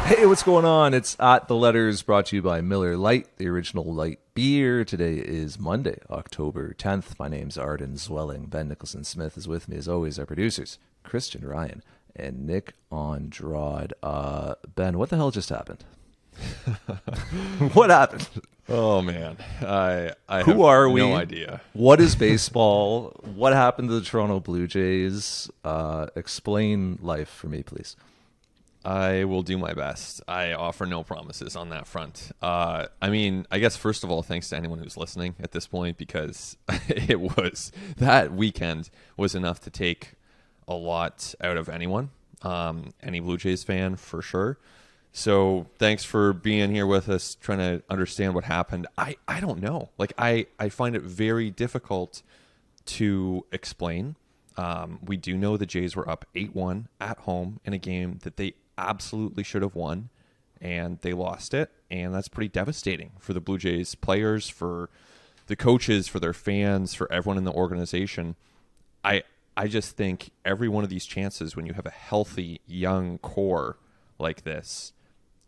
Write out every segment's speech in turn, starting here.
Hey, what's going on? It's At the Letters, brought to you by Miller Lite, the original light beer. Today is Monday, October 10th. My name's Arden Zwelling. Ben Nicholson Smith is with me, as always, our producers, Christian Ryan and Nick Andrade. Ben, what the hell just happened? What happened? Oh man, I Who have are we? No idea. What is baseball? What happened to the Toronto Blue Jays? Explain life for me, please. I will do my best. I offer no promises on that front. I mean, I guess first of all, thanks to anyone who's listening at this point, because that weekend was enough to take a lot out of anyone, any Blue Jays fan for sure. So thanks for being here with us, trying to understand what happened. I don't know. Like I find it very difficult to explain. We do know the Jays were up 8-1 at home in a game that they absolutely should have won, and they lost it. And that's pretty devastating for the Blue Jays players, for the coaches, for their fans, for everyone in the organization. I just think every one of these chances, when you have a healthy young core like this,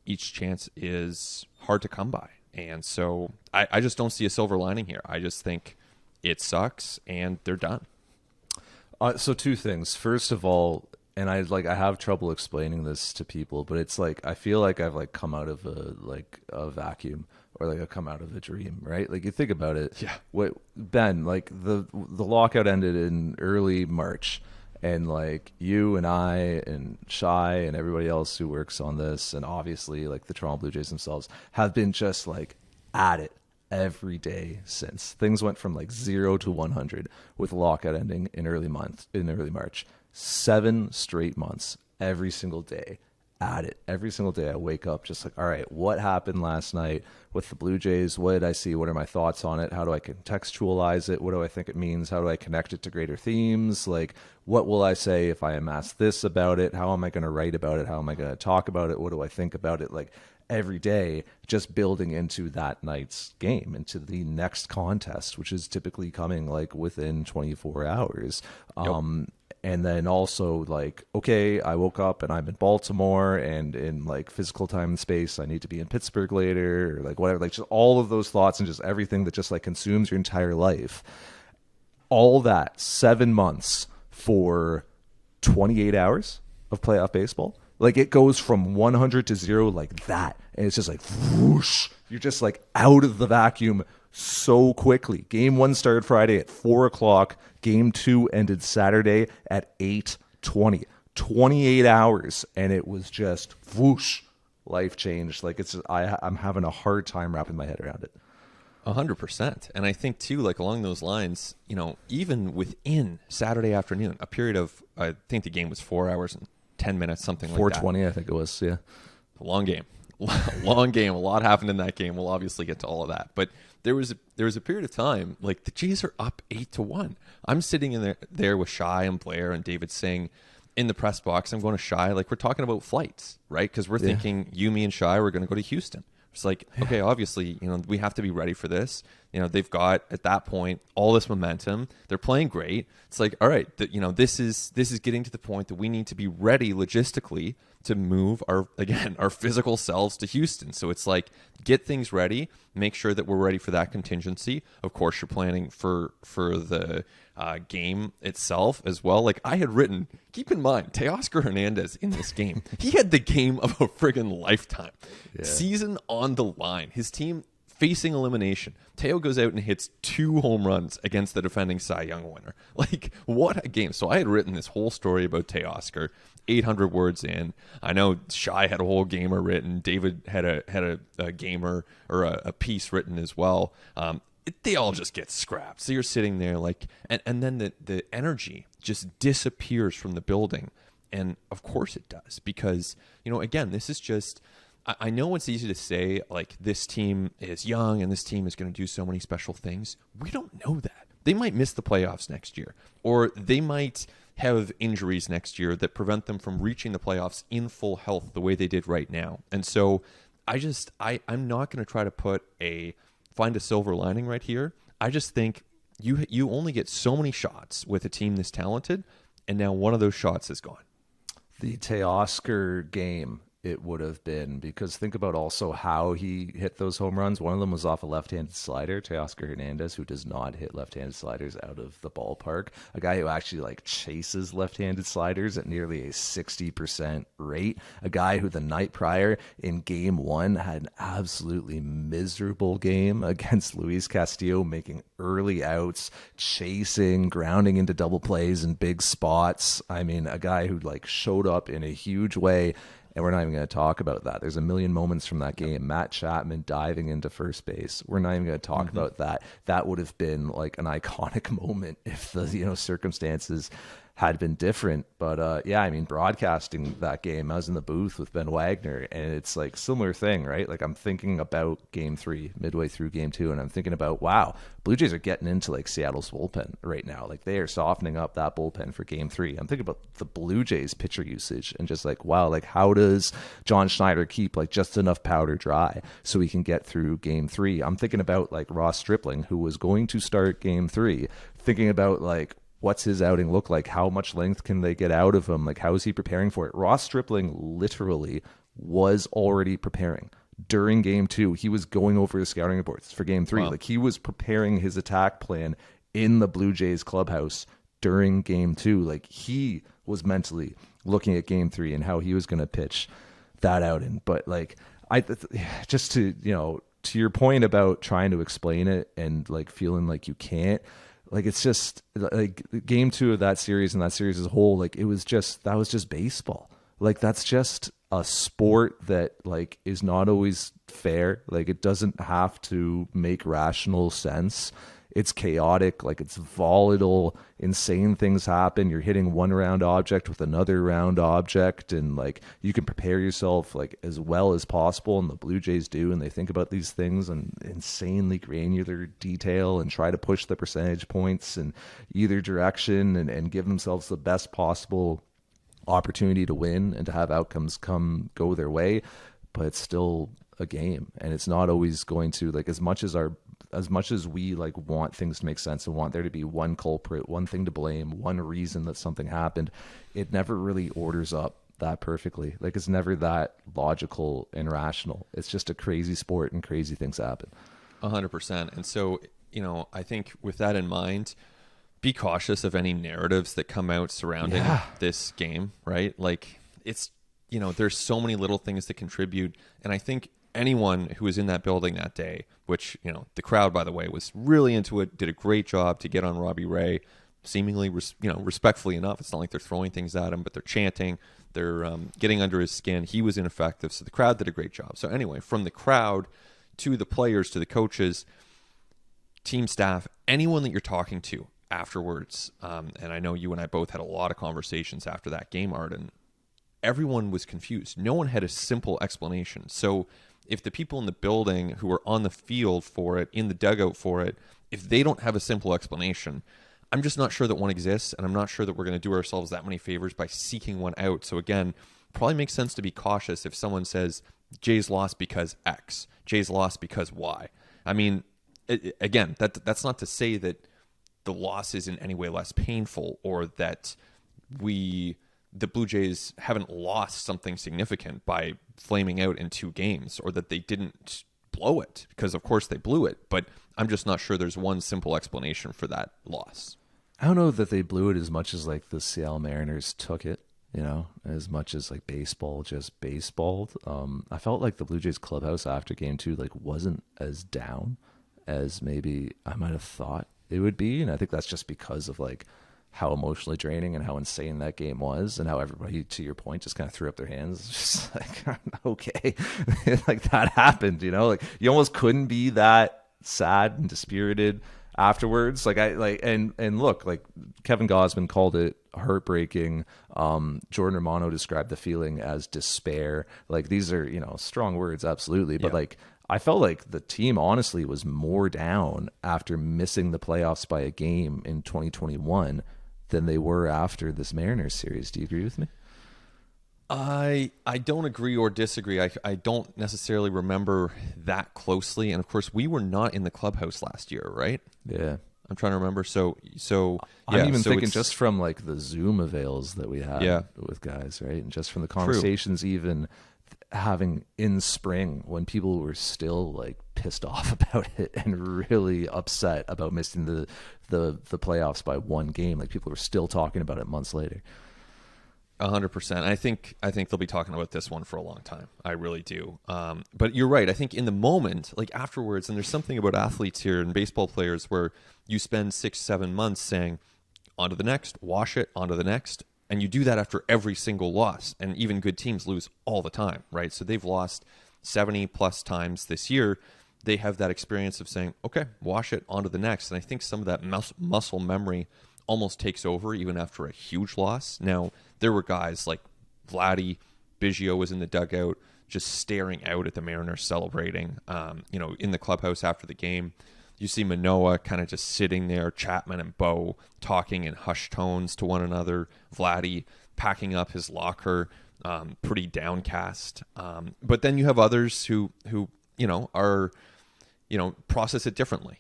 each chance is hard to come by. And so I just don't see a silver lining here. I just think it sucks and they're done. So two things. First of all, and I have trouble explaining this to people, but it's like I feel like I've come out of a vacuum, or I've come out of a dream, right? Like you think about it. Yeah. What Ben, the lockout ended in early March, and you and I and Shy and everybody else who works on this, and obviously the Toronto Blue Jays themselves, have been just at it every day since. Things went from 0 to 100 with lockout ending in early March. 7 straight months, every single day at it. Every single day I wake up just all right, what happened last night with the Blue Jays? What did I see? What are my thoughts on it? How do I contextualize it? What do I think it means? How do I connect it to greater themes? What will I say if I am asked this about it? How am I going to write about it? How am I going to talk about it? What do I think about it? Every day, just building into that night's game, into the next contest, which is typically coming within 24 hours. Yep. And then also okay, I woke up and I'm in Baltimore, and in physical time and space, I need to be in Pittsburgh later, or whatever, just all of those thoughts and just everything that just consumes your entire life. All that 7 months for 28 hours of playoff baseball. It goes from 100 to 0 like that. And it's just whoosh. You're just out of the vacuum so quickly. Game 1 started Friday at 4 o'clock. Game 2 ended Saturday at 8:20. 28 hours. And it was just whoosh. Life changed. I'm having a hard time wrapping my head around it. 100%. And I think too, along those lines, even within Saturday afternoon, a period of, I think the game was 4 hours and 10 minutes, something like that. 4:20, I think it was. Yeah. A long game. Long game. A lot happened in that game. We'll obviously get to all of that. But there was a period of time, the Jays are up 8-1. I'm sitting in there with Shy and Blair and David Singh in the press box. I'm going to Shy, we're talking about flights, right? Because we're thinking you, me, and Shy, we're going to go to Houston. It's okay, obviously, we have to be ready for this. They've got, at that point, all this momentum. They're playing great. It's all right, this is getting to the point that we need to be ready logistically to move our physical selves to Houston. So it's get things ready, make sure that we're ready for that contingency. Of course, you're planning for the game itself as well. I had written, keep in mind, Teoscar Hernandez in this game, he had the game of a friggin' lifetime. Yeah. Season on the line. His team facing elimination. Teo goes out and hits 2 home runs against the defending Cy Young winner. What a game. So I had written this whole story about Teoscar, 800 words in. I know Shy had a whole gamer written. David had a gamer, or a piece written as well. They all just get scrapped. So you're sitting there and then the energy just disappears from the building. And of course it does, because, again, this is just, I know it's easy to say, this team is young and this team is going to do so many special things. We don't know that. They might miss the playoffs next year, or they might have injuries next year that prevent them from reaching the playoffs in full health the way they did right now. And so I'm not going to try to find a silver lining right here. I just think you only get so many shots with a team this talented, and now one of those shots is gone. The Teoscar game it would have been, because think about also how he hit those home runs. One of them was off a left-handed slider to Oscar Hernandez, who does not hit left-handed sliders out of the ballpark. A guy who actually like chases left-handed sliders at nearly a 60% rate. A guy who the night prior in game 1 had an absolutely miserable game against Luis Castillo, making early outs, chasing, grounding into double plays in big spots. I mean, a guy who like showed up in a huge way. And we're not even going to talk about that. There's a million moments from that game. Matt Chapman diving into first base. We're not even going to talk about that. That would have been like an iconic moment if the circumstances had been different. But yeah, I mean, broadcasting that game, I was in the booth with Ben Wagner, and it's like similar thing, right? Like I'm thinking about game 3 midway through game 2, and I'm thinking about, wow, Blue Jays are getting into like Seattle's bullpen right now. Like they are softening up that bullpen for game 3. I'm thinking about the Blue Jays pitcher usage and just like, wow, like how does John Schneider keep like just enough powder dry so we can get through game 3? I'm thinking about like Ross Stripling, who was going to start game 3, thinking about like, what's his outing look like? How much length can they get out of him? Like, how is he preparing for it? Ross Stripling literally was already preparing. During game 2, he was going over his scouting reports for game 3. Wow. Like, he was preparing his attack plan in the Blue Jays clubhouse during game 2. Like, he was mentally looking at game 3 and how he was going to pitch that outing. But, like, just to, to your point about trying to explain it and, like, feeling like you can't, like, it's just like game 2 of that series and that series as a whole, like that was just baseball. Like that's just a sport that like is not always fair. Like it doesn't have to make rational sense. It's chaotic, like it's volatile, insane things happen. You're hitting one round object with another round object, and like you can prepare yourself like as well as possible, and the Blue Jays do, and they think about these things in insanely granular detail and try to push the percentage points in either direction and give themselves the best possible opportunity to win and to have outcomes go their way. But it's still a game, and it's not always going to, like, as much as we like want things to make sense and want there to be one culprit, one thing to blame, one reason that something happened, it never really orders up that perfectly. Like it's never that logical and rational. It's just a crazy sport and crazy things happen. 100%. And so, I think with that in mind, be cautious of any narratives that come out surrounding this game, right? Like it's, there's so many little things that contribute. And I think anyone who was in that building that day, which, the crowd, by the way, was really into it, did a great job to get on Robbie Ray, seemingly, respectfully enough. It's not like they're throwing things at him, but they're chanting, they're getting under his skin. He was ineffective. So the crowd did a great job. So anyway, from the crowd to the players, to the coaches, team staff, anyone that you're talking to afterwards, and I know you and I both had a lot of conversations after that game, Arden, everyone was confused. No one had a simple explanation. So if the people in the building who were on the field for it, in the dugout for it, if they don't have a simple explanation, I'm just not sure that one exists, and I'm not sure that we're going to do ourselves that many favors by seeking one out. So again, probably makes sense to be cautious if someone says, Jays lost because X, Jays lost because Y. I mean, again, that's not to say that the loss is in any way less painful, or that the Blue Jays haven't lost something significant by flaming out in 2 games, or that they didn't blow it, because of course they blew it. But I'm just not sure there's one simple explanation for that loss. I don't know that they blew it as much as like the Seattle Mariners took it, as much as like baseball just baseballed. I felt like the Blue Jays clubhouse after game 2 like wasn't as down as maybe I might have thought it would be. And I think that's just because of like how emotionally draining and how insane that game was, and how everybody, to your point, just kind of threw up their hands. Just like, okay, like that happened, like you almost couldn't be that sad and dispirited afterwards. Like and look, like Kevin Gosman called it heartbreaking. Jordan Romano described the feeling as despair. Like these are, strong words, absolutely. But like, I felt like the team honestly was more down after missing the playoffs by a game in 2021 than they were after this Mariners series. Do you agree with me? I don't agree or disagree. I don't necessarily remember that closely. And of course, we were not in the clubhouse last year, right? Yeah. I'm trying to remember. So I'm even thinking just from like the Zoom avails that we had with guys, right? And just from the conversations even having in spring when people were still like pissed off about it and really upset about missing the playoffs by one game. Like people were still talking about it months later. 100%. I think they'll be talking about this one for a long time. I really do. But you're right. I think in the moment, like afterwards, and there's something about athletes here and baseball players where you spend 6-7 months saying, on to the next, wash it, on to the next. And you do that after every single loss. And even good teams lose all the time, right? So they've lost 70 plus times this year. They have that experience of saying, okay, wash it, on to the next. And I think some of that muscle memory almost takes over even after a huge loss. Now, there were guys like Vladdy, Bichette was in the dugout just staring out at the Mariners celebrating, in the clubhouse after the game. You see Manoah kind of just sitting there, Chapman and Bo talking in hushed tones to one another, Vladdy packing up his locker, pretty downcast. But then you have others who are, process it differently.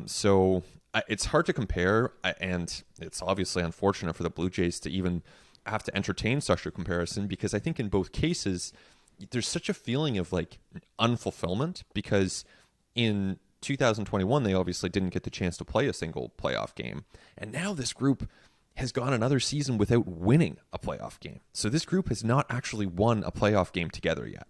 So it's hard to compare, and it's obviously unfortunate for the Blue Jays to even have to entertain such a comparison, because I think in both cases there's such a feeling of like unfulfillment, because in 2021 they obviously didn't get the chance to play a single playoff game, and now this group has gone another season without winning a playoff game. So this group has not actually won a playoff game together yet.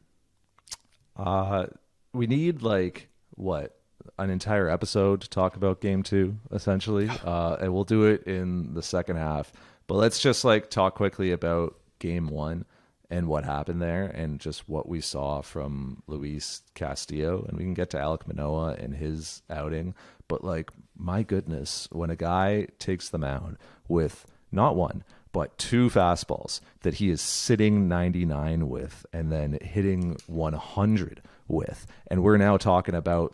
We need an entire episode to talk about game 2 essentially, and we'll do it in the second half. But let's just talk quickly about game 1 and what happened there and just what we saw from Luis Castillo, and we can get to Alek Manoah and his outing. But my goodness, when a guy takes the mound with not one but 2 fastballs that he is sitting 99 with and then hitting 100 with, and we're now talking about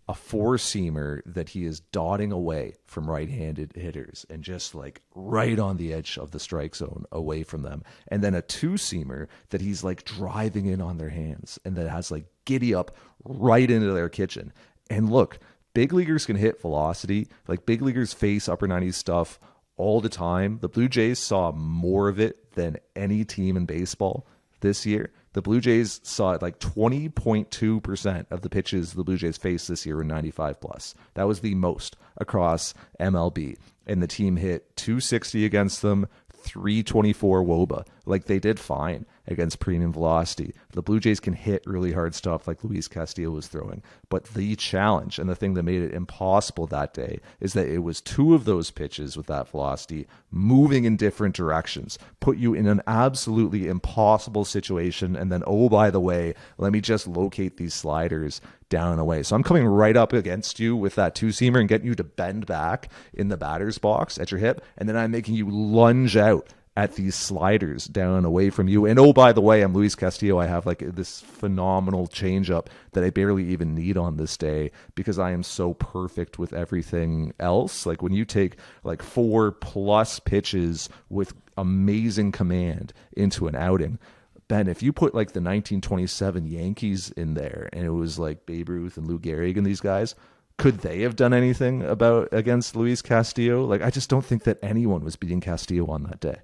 a 4-seamer that he is dotting away from right-handed hitters and just right on the edge of the strike zone away from them. And then a 2-seamer that he's driving in on their hands and that has giddy up right into their kitchen. And look, big leaguers can hit velocity. Big leaguers face upper 90s stuff all the time. The Blue Jays saw more of it than any team in baseball this year. The Blue Jays saw it 20.2% of the pitches the Blue Jays faced this year were 95 plus. That was the most across MLB. And the team hit 260 against them, 324 WOBA. They did fine against premium velocity. The Blue Jays can hit really hard stuff like Luis Castillo was throwing. But the challenge and the thing that made it impossible that day is that it was 2 of those pitches with that velocity moving in different directions, put you in an absolutely impossible situation. And then, oh, by the way, let me just locate these sliders down and away. So I'm coming right up against you with that 2-seamer and getting you to bend back in the batter's box at your hip. And then I'm making you lunge out at these sliders down and away from you. And oh, by the way, I'm Luis Castillo. I have this phenomenal changeup that I barely even need on this day because I am so perfect with everything else. When you take 4+ pitches with amazing command into an outing, Ben, if you put the 1927 Yankees in there and it was Babe Ruth and Lou Gehrig and these guys, could they have done anything against Luis Castillo? I just don't think that anyone was beating Castillo on that day.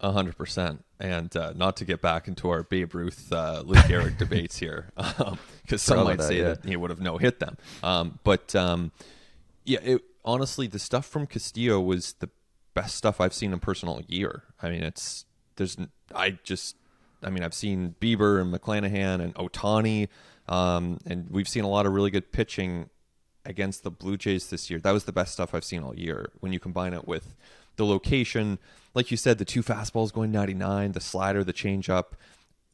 100%. And not to get back into our Babe Ruth, Lou Gehrig debates here, because some might say that he would have no-hit them. Honestly, the stuff from Castillo was the best stuff I've seen in person all year. I mean, I've seen Bieber and McClanahan and Ohtani, and we've seen a lot of really good pitching against the Blue Jays this year. That was the best stuff I've seen all year. When you combine it with the location, like you said, the 2 fastballs going 99, the slider, the changeup,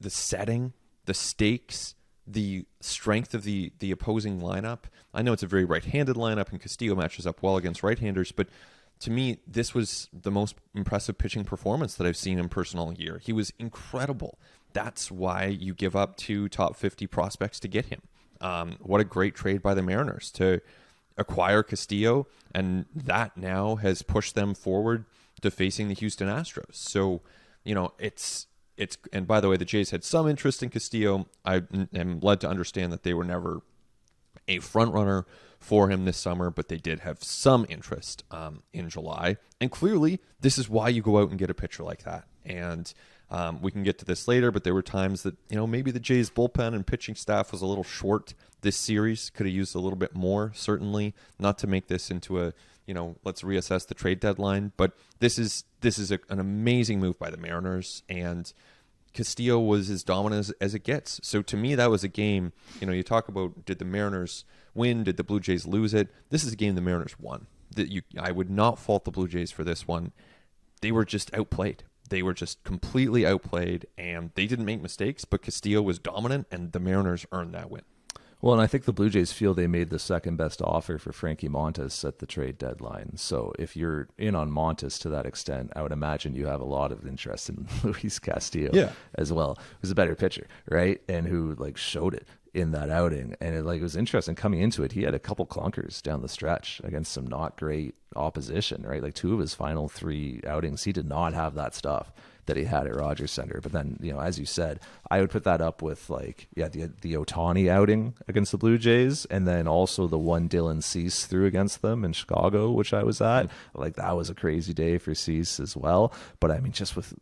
the setting, the stakes, the strength of the opposing lineup. I know it's a very right-handed lineup, and Castillo matches up well against right-handers, but to me, this was the most impressive pitching performance that I've seen in person all year. He was incredible. That's why you give up 2 top 50 prospects to get him. What a great trade by the Mariners to acquire Castillo, and that now has pushed them forward to facing the Houston Astros. So, it's and by the way, the Jays had some interest in Castillo. I am led to understand that they were never a front runner for him this summer, but they did have some interest in July. And clearly, this is why you go out and get a pitcher like that. And We can get to this later, but there were times that, maybe the Jays bullpen and pitching staff was a little short this series. Could have used a little bit more, certainly, not to make this into a, let's reassess the trade deadline. But this is an amazing move by the Mariners, and Castillo was as dominant as it gets. So to me, that was a game, you talk about, did the Mariners win? Did the Blue Jays lose it? This is a game the Mariners won. I would not fault the Blue Jays for this one. They were just outplayed. They were just completely outplayed, and they didn't make mistakes, but Castillo was dominant, and the Mariners earned that win. Well, and I think the Blue Jays feel they made the second best offer for Frankie Montas at the trade deadline. So if you're in on Montas to that extent, I would imagine you have a lot of interest in Luis Castillo as well, who's a better pitcher, right? And who showed it in that outing. And it was interesting coming into it. He had a couple clunkers down the stretch against some not great opposition, right? 2 of his final 3 outings, he did not have that stuff that he had at Rogers Center. But then, as you said, I would put that up with the Ohtani outing against the Blue Jays, and then also the one Dylan Cease threw against them in Chicago, which I was at. That was a crazy day for Cease as well. But I mean,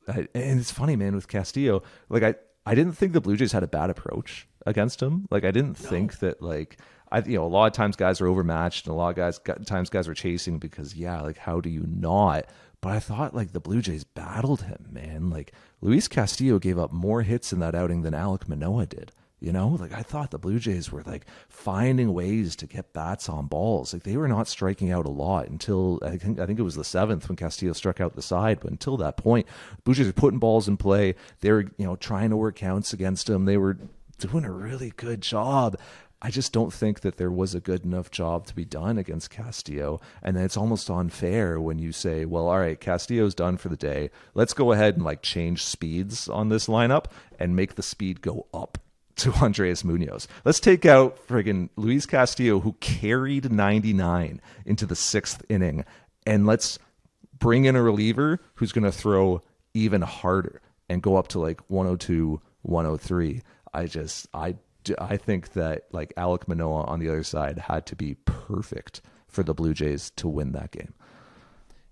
and it's funny, man, with Castillo, I didn't think the Blue Jays had a bad approach against him. I didn't think that a lot of times guys are overmatched, and a lot of times guys were chasing because how do you not? But I thought the Blue Jays battled him, man. Luis Castillo gave up more hits in that outing than Alek Manoah did. I thought the Blue Jays were finding ways to get bats on balls. They were not striking out a lot until I think it was the 7th when Castillo struck out the side. But until that point, Blue Jays were putting balls in play. They were trying to work counts against him. They were doing a really good job. I just don't think that there was a good enough job to be done against Castillo. And then it's almost unfair when you say, well, all right, Castillo's done for the day. Let's go ahead and change speeds on this lineup and make the speed go up to Andres Munoz. Let's take out friggin' Luis Castillo, who carried 99 into the 6th inning, and let's bring in a reliever who's going to throw even harder and go up to 102, 103. I think that Alek Manoah on the other side had to be perfect for the Blue Jays to win that game.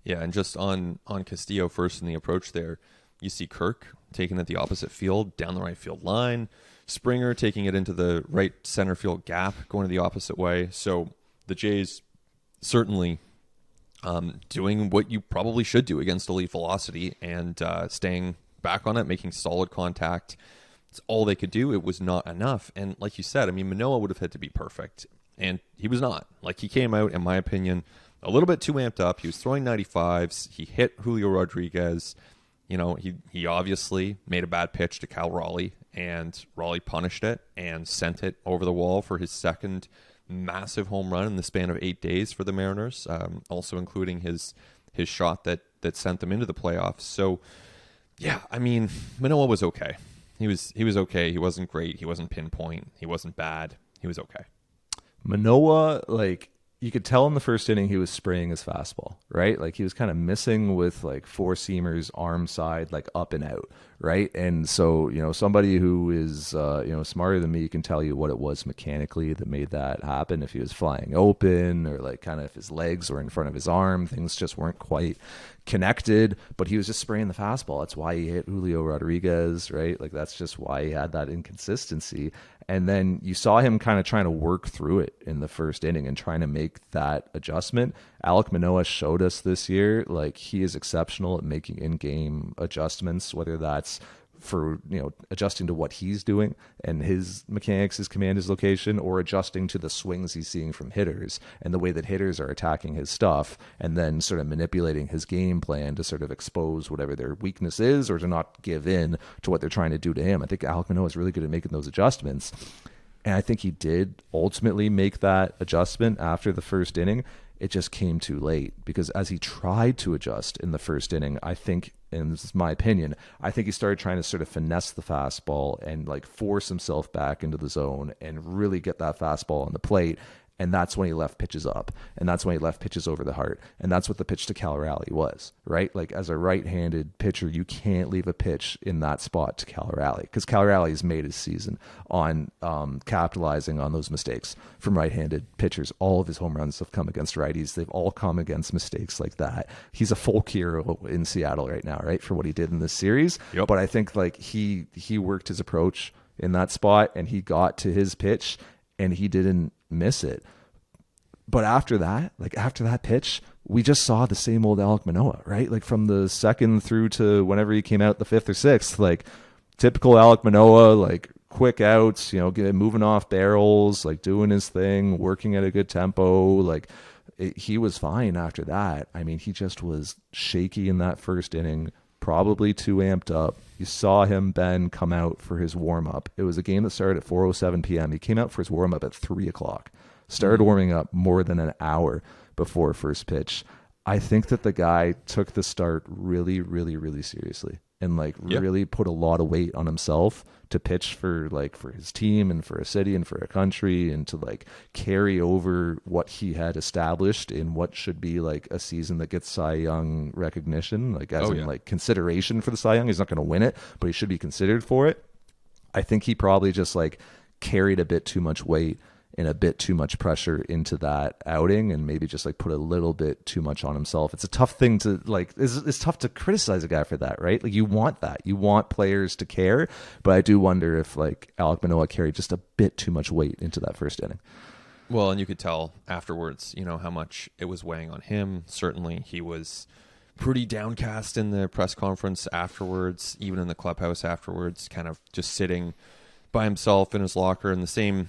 Yeah, and just on Castillo first in the approach there, you see Kirk taking it the opposite field, down the right field line, Springer taking it into the right center field gap, going to the opposite way. So the Jays certainly doing what you probably should do against elite velocity and staying back on it, making solid contact. It's all they could do. It was not enough. And like you said, I mean, Manoah would have had to be perfect. And he was not. He came out, in my opinion, a little bit too amped up. He was throwing 95s. He hit Julio Rodriguez. He obviously made a bad pitch to Cal Raleigh, and Raleigh punished it and sent it over the wall for his second massive home run in the span of 8 days for the Mariners, also including his shot that sent them into the playoffs. So, yeah, I mean, Manoah was okay. He was okay. He wasn't great. He wasn't pinpoint. He wasn't bad. He was okay. Manoah, you could tell in the first inning he was spraying his fastball, right? He was kind of missing with four-seamers, arm side, up and out, right? And so, somebody who is, smarter than me can tell you what it was mechanically that made that happen. If he was flying open or kind of if his legs were in front of his arm, things just weren't quite connected, but he was just spraying the fastball. That's why he hit Julio Rodriguez, right? That's just why he had that inconsistency. And then you saw him kind of trying to work through it in the first inning and trying to make that adjustment. Alek Manoah showed us this year, he is exceptional at making in-game adjustments, whether that's for, adjusting to what he's doing and his mechanics, his command, his location, or adjusting to the swings he's seeing from hitters and the way that hitters are attacking his stuff, and then sort of manipulating his game plan to sort of expose whatever their weakness is or to not give in to what they're trying to do to him. I think Alek Manoah is really good at making those adjustments. And I think he did ultimately make that adjustment after the first inning. It just came too late because as he tried to adjust in the first inning, I think, and this is my opinion, I think he started trying to sort of finesse the fastball and force himself back into the zone and really get that fastball on the plate. And that's when he left pitches up. And that's when he left pitches over the heart. And that's what the pitch to Cal Raleigh was, right? Like as a right-handed pitcher, you can't leave a pitch in that spot to Cal Raleigh because Cal Raleigh has made his season on capitalizing on those mistakes from right-handed pitchers. All of his home runs have come against righties. They've all come against mistakes like that. He's a folk hero in Seattle right now, right? For what he did in this series. Yep. But I think like he worked his approach in that spot and he got to his pitch and he didn't miss it. But after that pitch, we just saw the same old Alek Manoah, right? Like from the second through to whenever he came out the fifth or sixth, like typical Alek Manoah, like quick outs, moving off barrels, like doing his thing, working at a good tempo. Like he was fine after that. I mean, he just was shaky in that first inning, probably too amped up. You saw him, Ben, come out for his warm-up. It was a game that started at 4:07 p.m. He came out for his warm-up at 3 o'clock. Started warming up more than an hour before first pitch. I think that the guy took the start really, really, really seriously and really put a lot of weight on himself to pitch for his team and for a city and for a country and to carry over what he had established in what should be a season that gets Cy Young recognition, consideration for the Cy Young. He's not going to win it, but he should be considered for it. I think he probably just carried a bit too much weight and a bit too much pressure into that outing and maybe just put a little bit too much on himself. It's a tough thing to it's tough to criticize a guy for that, right? You want that. You want players to care, but I do wonder if Alek Manoah carried just a bit too much weight into that first inning. Well, and you could tell afterwards, how much it was weighing on him. Certainly he was pretty downcast in the press conference afterwards, even in the clubhouse afterwards, kind of just sitting by himself in his locker in the same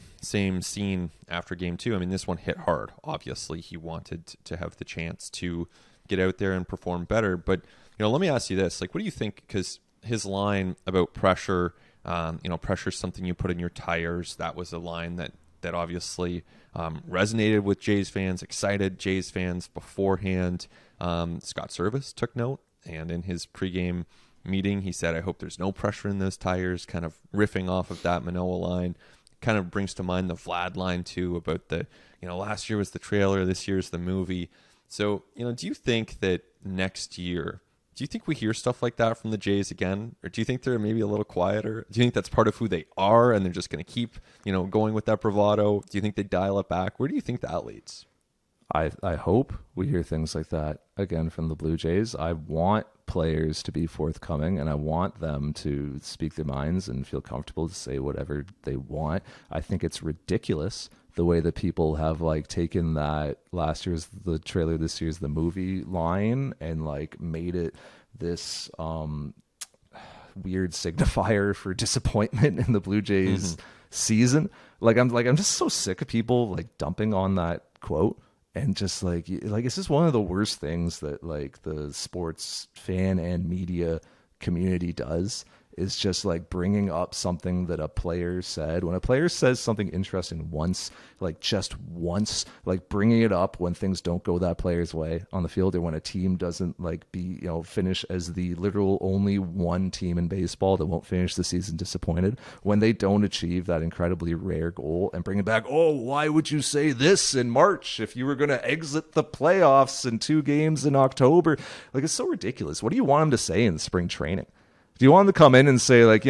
scene after game 2. I mean, this one hit hard. Obviously, he wanted to have the chance to get out there and perform better. But, let me ask you this. What do you think? Because his line about pressure, pressure is something you put in your tires. That was a line that obviously resonated with Jays fans, excited Jays fans beforehand. Scott Servais took note, and in his pregame meeting, he said, I hope there's no pressure in those tires, kind of riffing off of that Manoah line. Kind of brings to mind the Vlad line too, about the, last year was the trailer, this year's the movie. So, do you think that next year, do you think we hear stuff like that from the Jays again? Or do you think they're maybe a little quieter? Do you think that's part of who they are and they're just going to keep, going with that bravado? Do you think they dial it back? Where do you think that leads? I hope we hear things like that again from the Blue Jays. I want players to be forthcoming and I want them to speak their minds and feel comfortable to say whatever they want. I think it's ridiculous the way that people have taken that last year's the trailer, this year's the movie line and made it this weird signifier for disappointment in the Blue Jays season. I'm just so sick of people dumping on that quote. And just it's just one of the worst things that the sports fan and media community does is just bringing up something that a player said. When a player says something interesting once, just once, bringing it up when things don't go that player's way on the field, or when a team doesn't finish as the literal only one team in baseball that won't finish the season disappointed, when they don't achieve that incredibly rare goal and bring it back. Oh, why would you say this in March if you were going to exit the playoffs in 2 games in October? It's so ridiculous. What do you want them to say in spring training? Do you want them to come in and say last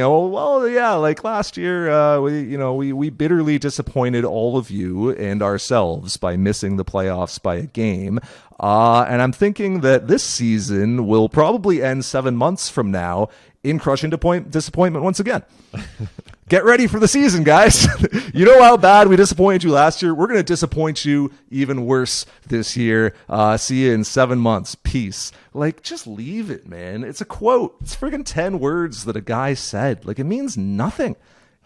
year, we bitterly disappointed all of you and ourselves by missing the playoffs by a game. And I'm thinking that this season will probably end 7 months from now in crushing disappointment once again. Get ready for the season, guys. You know how bad we disappointed you last year? We're going to disappoint you even worse this year. See you in 7 months. Peace. Just leave it, man. It's a quote. It's friggin' 10 words that a guy said. It means nothing.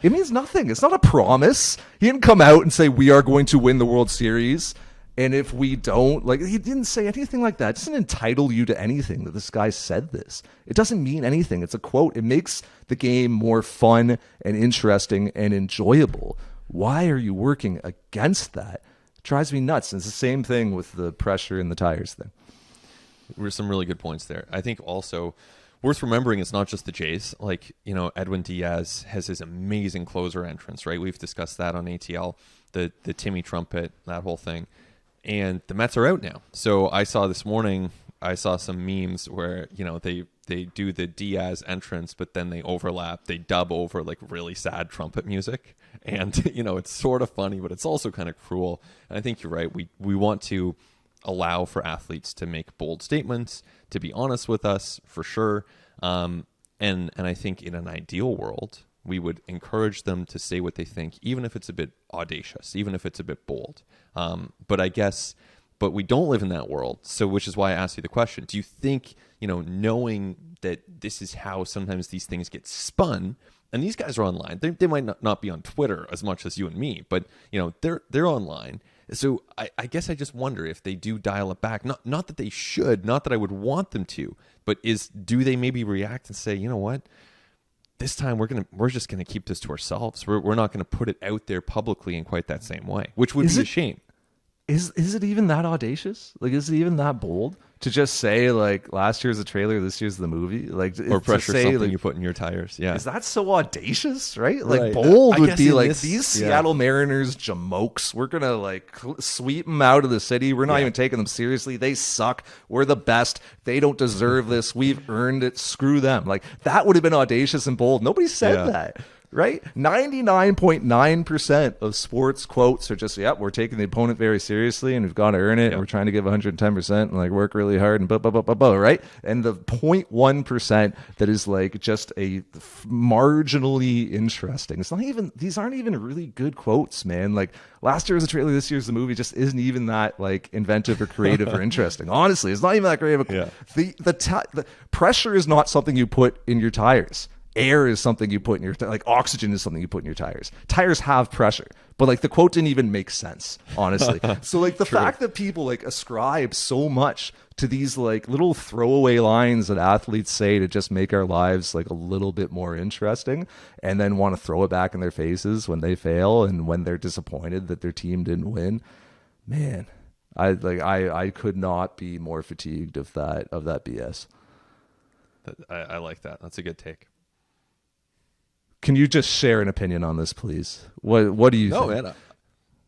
It means nothing. It's not a promise. He didn't come out and say, we are going to win the World Series. And if we don't, he didn't say anything like that. It doesn't entitle you to anything that this guy said this. It doesn't mean anything. It's a quote. It makes the game more fun and interesting and enjoyable. Why are you working against that? It drives me nuts. And it's the same thing with the pressure in the tires thing. There were some really good points there. I think also Worth remembering, it's not just the Jays. Like, Edwin Diaz has his amazing closer entrance, right? We've discussed that on ATL, the Timmy trumpet, that whole thing. And the Mets are out now. So I saw this morning, some memes where, they do the Diaz entrance, but then they overlap, they dub over like really sad trumpet music. And, it's sort of funny, but it's also kind of cruel. And I think you're right. We want to allow for athletes to make bold statements, to be honest with us, for sure. And I think in an ideal world, we would encourage them to say what they think, even if it's a bit audacious, even if it's a bit bold. But we don't live in that world. So, which is why I asked you the question. Do you think, knowing that this is how sometimes these things get spun, and these guys are online, they might not be on Twitter as much as you and me, but, they're online. So I guess I just wonder if they do dial it back. Not that they should, not that I would want them to, but do they maybe react and say, you know what? This time we're just gonna keep this to ourselves. We're not gonna put it out there publicly in quite that same way, which would be a shame. Is it even that audacious? Like, is it even that bold to just say like last year's the trailer, this year's the movie? Like, or pressure say, something like, you put in your tires. Yeah, is that so audacious? Right? Like, right. bold I would guess be in like this, these Seattle Mariners jamokes. We're gonna like sweep them out of the city. We're not even taking them seriously. They suck. We're the best. They don't deserve this. We've earned it. Screw them. Like, that would have been audacious and bold. Nobody said that. Right? 99.9% of sports quotes are just, we're taking the opponent very seriously and we've got to earn it. And we're trying to give 110% and like work really hard and blah, blah, blah, blah, blah, right? And the 0.1% that is like just a marginally interesting. It's not even, these aren't even really good quotes, man. Like, last year was a trailer, this year's the movie just isn't even that like inventive or creative or interesting. Honestly, it's not even that creative. The pressure is not something you put in your tires. Air is something you put in your, like, oxygen is something you put in your tires. Tires have pressure, but like the quote didn't even make sense, honestly. So like the fact that people like ascribe so much to these like little throwaway lines that athletes say to just make our lives like a little bit more interesting, and then want to throw it back in their faces when they fail and when they're disappointed that their team didn't win, man, I could not be more fatigued of that BS. I like that. That's a good take. Can you just share an opinion on this, please? What do you think?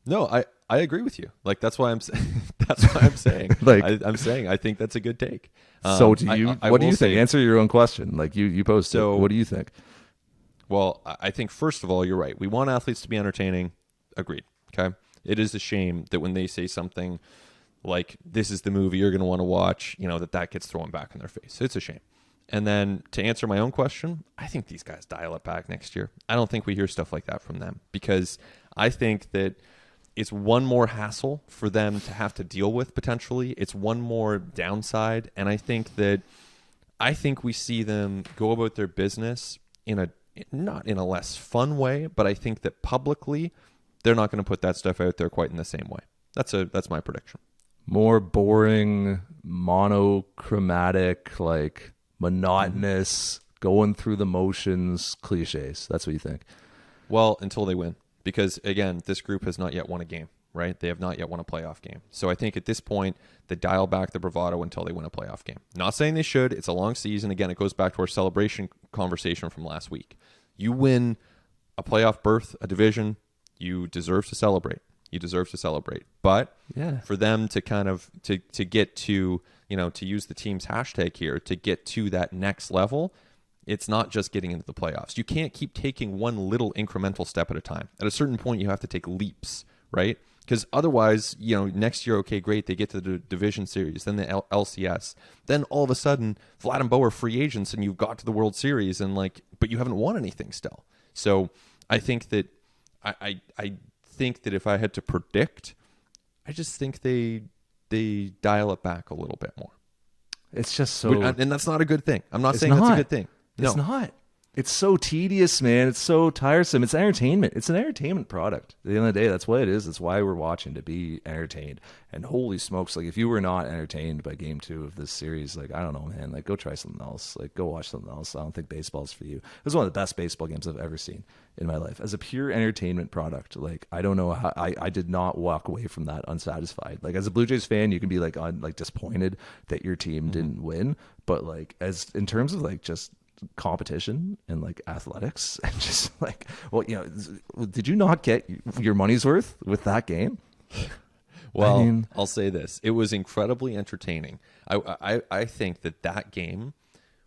Man, I agree with you. Like, that's why I'm saying like, I'm saying I think that's a good take. So do you? What do you think? Answer your own question. Like, you posted. So, what do you think? Well, I think first of all, you're right. We want athletes to be entertaining. Agreed. Okay. It is a shame that when they say something like, "This is the movie you're going to want to watch," that gets thrown back in their face. It's a shame. And then to answer my own question, I think these guys dial it back next year. I don't think we hear stuff like that from them, because I think that it's one more hassle for them to have to deal with potentially. It's one more downside. And I think we see them go about their business not in a less fun way, but I think that publicly they're not going to put that stuff out there quite in the same way. That's my prediction. More boring, monochromatic, like monotonous, going through the motions, cliches. That's what you think? Well, until they win. Because, again, this group has not yet won a game, right? They have not yet won a playoff game. So I think at this point, they dial back the bravado until they win a playoff game. Not saying they should. It's a long season. Again, it goes back to our celebration conversation from last week. You win a playoff berth, a division, you deserve to celebrate. You deserve to celebrate. But for them to kind of to get to, to use the team's hashtag here, to get to that next level, it's not just getting into the playoffs. You can't keep taking one little incremental step at a time. At a certain point, you have to take leaps, right? Because otherwise, next year, okay, great, they get to the division series, then the LCS. Then all of a sudden, Vlad and Bo are free agents and you've got to the World Series, and but you haven't won anything still. So I think that I think that if I had to predict, I just think they dial it back a little bit more. It's just so... And that's not a good thing. I'm not saying that's a good thing. It's not. It's so tedious, man. It's so tiresome. It's entertainment. It's an entertainment product. At the end of the day, that's what it is. That's why we're watching, to be entertained. And holy smokes, like if you were not entertained by game 2 of this series, like I don't know, man, like go try something else. Like go watch something else. I don't think baseball's for you. It was one of the best baseball games I've ever seen in my life. As a pure entertainment product, like I don't know how I did not walk away from that unsatisfied. Like as a Blue Jays fan, you can be like disappointed that your team didn't win, but like as in terms of like just competition and like athletics and just like, well, you know, did you not get your money's worth with that game? Well, I mean, I'll say this. It was incredibly entertaining. I think that game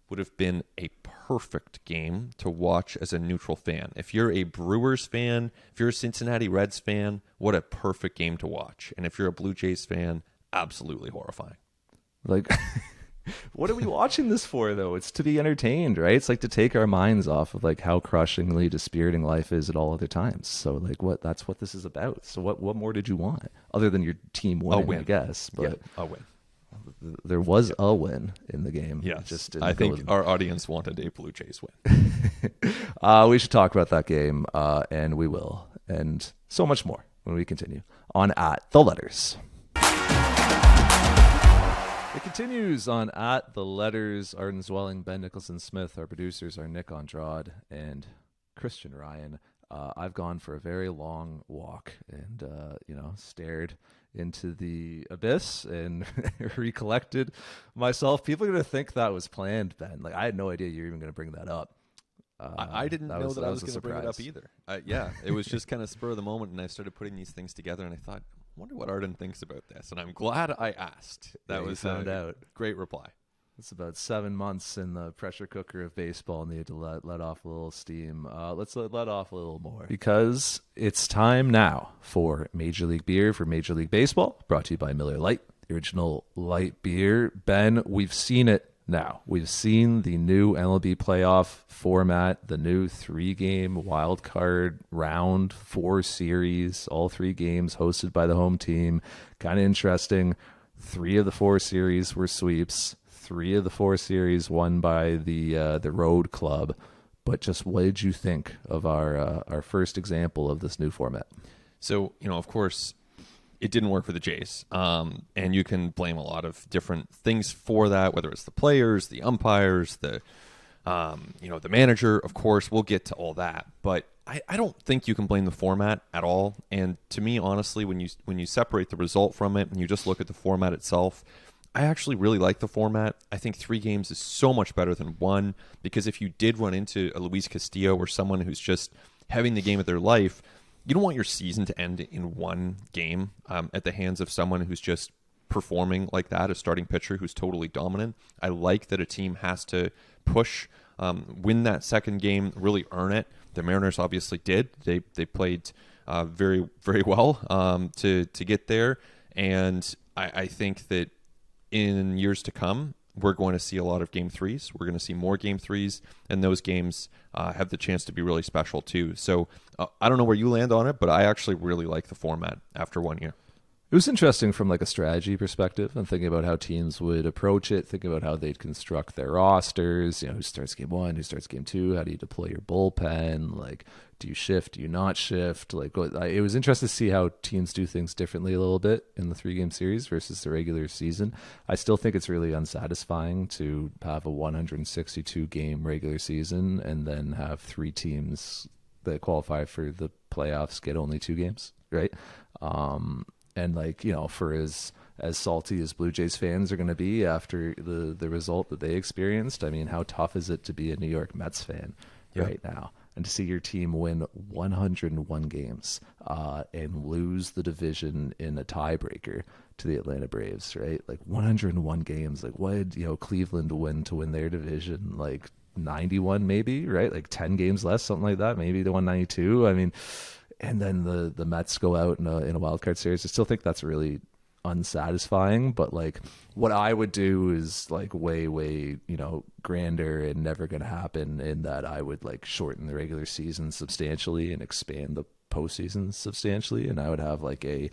would have been a perfect game to watch as a neutral fan. If you're a Brewers fan, if you're a Cincinnati Reds fan, what a perfect game to watch. And if you're a Blue Jays fan, absolutely horrifying. like what are we watching this for, though? It's to be entertained, right? It's like to take our minds off of like how crushingly dispiriting life is at all other times. So like that's what this is about. So what more did you want other than your team winning, A win. I guess? But yeah, a win. There was a win in the game. Yes, just I think our audience wanted a Blue Jays win. We should talk about that game, and we will, and so much more when we continue on At The Letters. It continues on At The Letters. Arden Zwelling, Ben Nicholson-Smith. Our producers are Nick Andrade and Christian Ryan. I've gone for a very long walk and, stared into the abyss and recollected myself. People are going to think that was planned, Ben. Like, I had no idea you were even going to bring that up. I didn't know that I was going to bring it up surprise. either. Yeah, it was just kind of spur of the moment, and I started putting these things together, and I thought, I wonder what Arden thinks about this, and I'm glad I asked. That Yeah, was found out. Great reply. It's about 7 months in the pressure cooker of baseball, and they had to let off a little steam. Let's let off a little more. Because it's time now for Major League Beer for Major League Baseball, brought to you by Miller Lite, the original light beer. Ben, we've seen it now. We've seen the new MLB playoff format, the new 3-game wild card round, 4 series, all 3 games hosted by the home team. Kind of interesting. 3 of the 4 series were sweeps. 3 of the 4 series won by the road club. But just what did you think of our first example of this new format? So, of course, it didn't work for the Jays. And you can blame a lot of different things for that, whether it's the players, the umpires, the manager. Of course, we'll get to all that. But I don't think you can blame the format at all. And to me, honestly, when you separate the result from it and you just look at the format itself, I actually really like the format. I think 3 games is so much better than 1, because if you did run into a Luis Castillo or someone who's just having the game of their life, you don't want your season to end in 1 game at the hands of someone who's just performing like that, a starting pitcher who's totally dominant. I like that a team has to push, win that second game, really earn it. The Mariners obviously did. They played very, very well to get there. And I think that in years to come, we're going to see a lot of game 3s. We're going to see more game 3s, and those games have the chance to be really special too. So I don't know where you land on it, but I actually really like the format after 1 year. It was interesting from like a strategy perspective and thinking about how teams would approach it, thinking about how they'd construct their rosters, who starts game 1, who starts game 2, how do you deploy your bullpen, like do you shift, do you not shift? Like it was interesting to see how teams do things differently a little bit in the 3-game series versus the regular season. I still think it's really unsatisfying to have a 162-game regular season and then have 3 teams that qualify for the playoffs get only 2 games, right? And for as salty as Blue Jays fans are going to be after the result that they experienced, I mean, how tough is it to be a New York Mets fan right now and to see your team win 101 games and lose the division in a tiebreaker to the Atlanta Braves, right? Like 101 games. Like what did Cleveland win to win their division? Like 91 maybe, right? Like 10 games less, something like that. Maybe they won 92. I mean, and then the Mets go out in a wild card series. I still think that's really unsatisfying, but like what I would do is like way grander and never going to happen, in that I would like shorten the regular season substantially and expand the postseason substantially, and I would have like a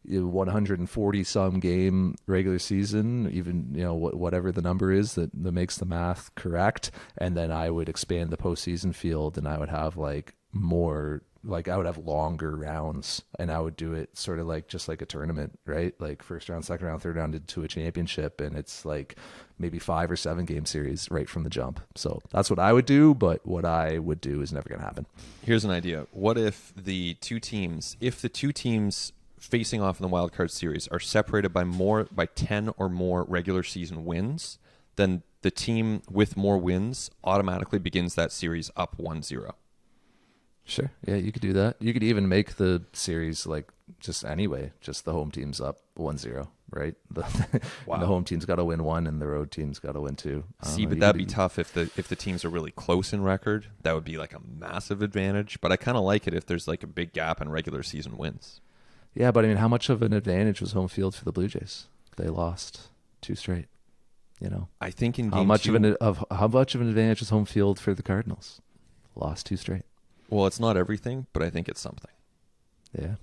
140 some game regular season, even whatever the number is that makes the math correct, and then I would expand the postseason field, and I would have like more. Like I would have longer rounds, and I would do it sort of like just like a tournament, right? Like first round, second round, third round into a championship, and it's like maybe 5 or 7 game series right from the jump. So that's what I would do, but what I would do is never going to happen. Here's an idea. What if the two teams facing off in the wild card series are separated by 10 or more regular season wins, then the team with more wins automatically begins that series up 1-0. Sure. Yeah, you could do that. You could even make the series like just the home team's up 1-0, right? Wow. The home team's got to win 1 and the road team's got to win 2. See, but that'd be tough if the teams are really close in record. That would be like a massive advantage. But I kind of like it if there's like a big gap in regular season wins. Yeah, but I mean, how much of an advantage was home field for the Blue Jays? They lost 2 straight. I think in game how much 2, how much of an advantage was home field for the Cardinals? Lost 2 straight. Well, it's not everything, but I think it's something. Yeah.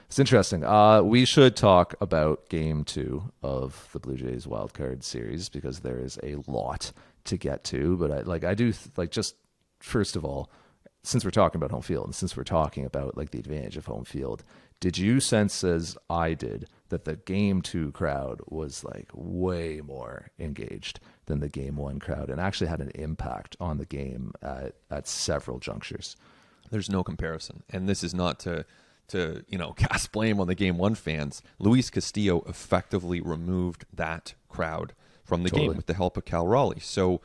It's interesting. We should talk about game 2 of the Blue Jays wildcard series because there is a lot to get to. But I do just first of all, since we're talking about home field and since we're talking about like the advantage of home field, did you sense as I did that the game 2 crowd was like way more engaged than the game 1 crowd and actually had an impact on the game at several junctures? There's no comparison. And this is not to cast blame on the game 1 fans. Luis Castillo effectively removed that crowd from the game with the help of Cal Raleigh. So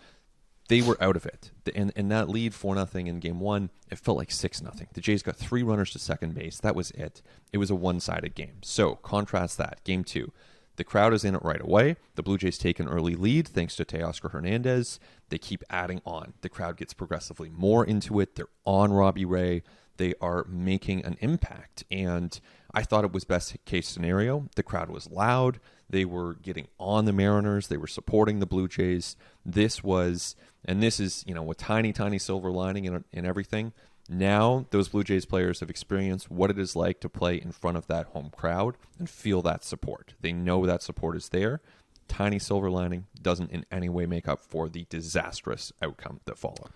they were out of it. And that lead 4-0 in game 1, it felt like 6-0. The Jays got 3 runners to second base. That was it. It was a one-sided game. So contrast that. Game 2. The crowd is in it right away. The Blue Jays take an early lead thanks to Teoscar Hernandez. They keep adding on. The crowd gets progressively more into it. They're on Robbie Ray. They are making an impact. And I thought it was best case scenario. The crowd was loud. They were getting on the Mariners. They were supporting the Blue Jays. This is, a tiny, tiny silver lining in everything. Now those Blue Jays players have experienced what it is like to play in front of that home crowd and feel that support. They know that support is there. Tiny silver lining doesn't in any way make up for the disastrous outcome that followed.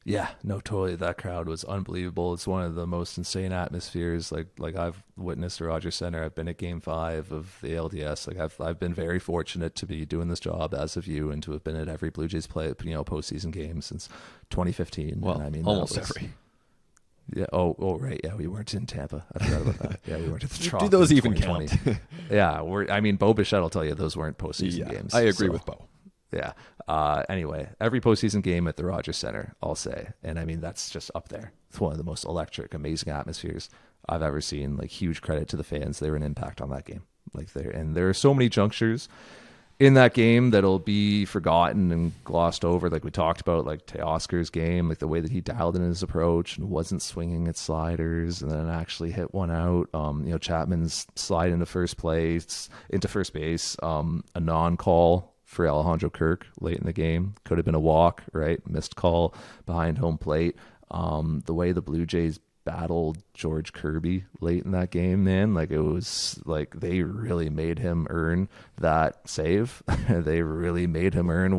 Yeah, no, totally. That crowd was unbelievable. It's one of the most insane atmospheres like I've witnessed at Rogers Center. I've been at Game 5 of the LDS. Like I've been very fortunate to be doing this job as of you and to have been at every Blue Jays postseason game since 2015. Well, and I mean, almost every. Yeah. Oh, right. Yeah, we weren't in Tampa. I forgot about that. Yeah, we weren't at the Trop. Do those in even 2020. count? Yeah, Bo Bichette will tell you those weren't postseason games. I agree with Bo. Yeah. Anyway, every postseason game at the Rogers Center, I'll say. And I mean, that's just up there. It's one of the most electric, amazing atmospheres I've ever seen. Like, huge credit to the fans. They were an impact on that game. There are so many junctures in that game that'll be forgotten and glossed over. Like we talked about, like Teoscar's game, like the way that he dialed in his approach and wasn't swinging at sliders and then actually hit one out. Chapman's slide into first base, a non-call for Alejandro Kirk late in the game. Could have been a walk, right? Missed call behind home plate. The way the Blue Jays battled George Kirby late in that game, man, like it was like they really made him earn that save. They really made him earn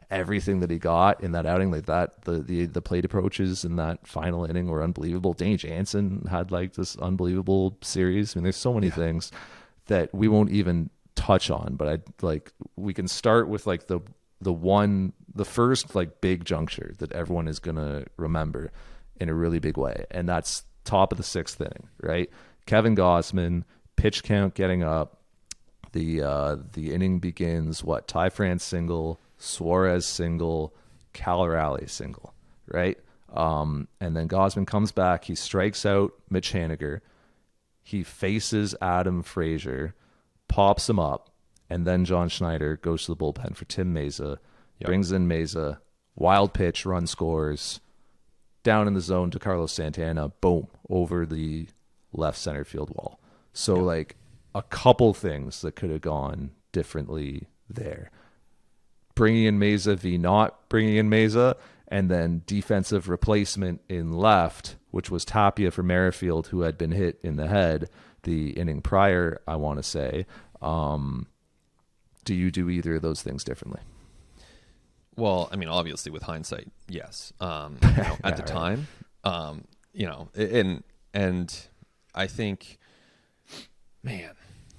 everything that he got in that outing. Like that, the plate approaches in that final inning were unbelievable. Danny Jansen had like this unbelievable series. I mean, there's so many things that we won't even touch on, but we can start with like the first like big juncture that everyone is gonna remember in a really big way, and that's top of the 6th inning, right? Kevin Gausman, pitch count getting up, the inning begins. Ty France single, Suarez single, Cal Raleigh single, right? And then Gausman comes back, he strikes out Mitch Haniger, he faces Adam Frazier, pops him up, and then John Schneider goes to the bullpen for Tim Meza, brings in Meza, wild pitch, run scores, down in the zone to Carlos Santana, boom, over the left center field wall. So like a couple things that could have gone differently there. Bringing in Meza v. not bringing in Meza, and then defensive replacement in left, which was Tapia for Merrifield, who had been hit in the head. the inning prior, I want to say. Do you do either of those things differently? Well, I mean, obviously with hindsight, yes. At the time, and I think, man,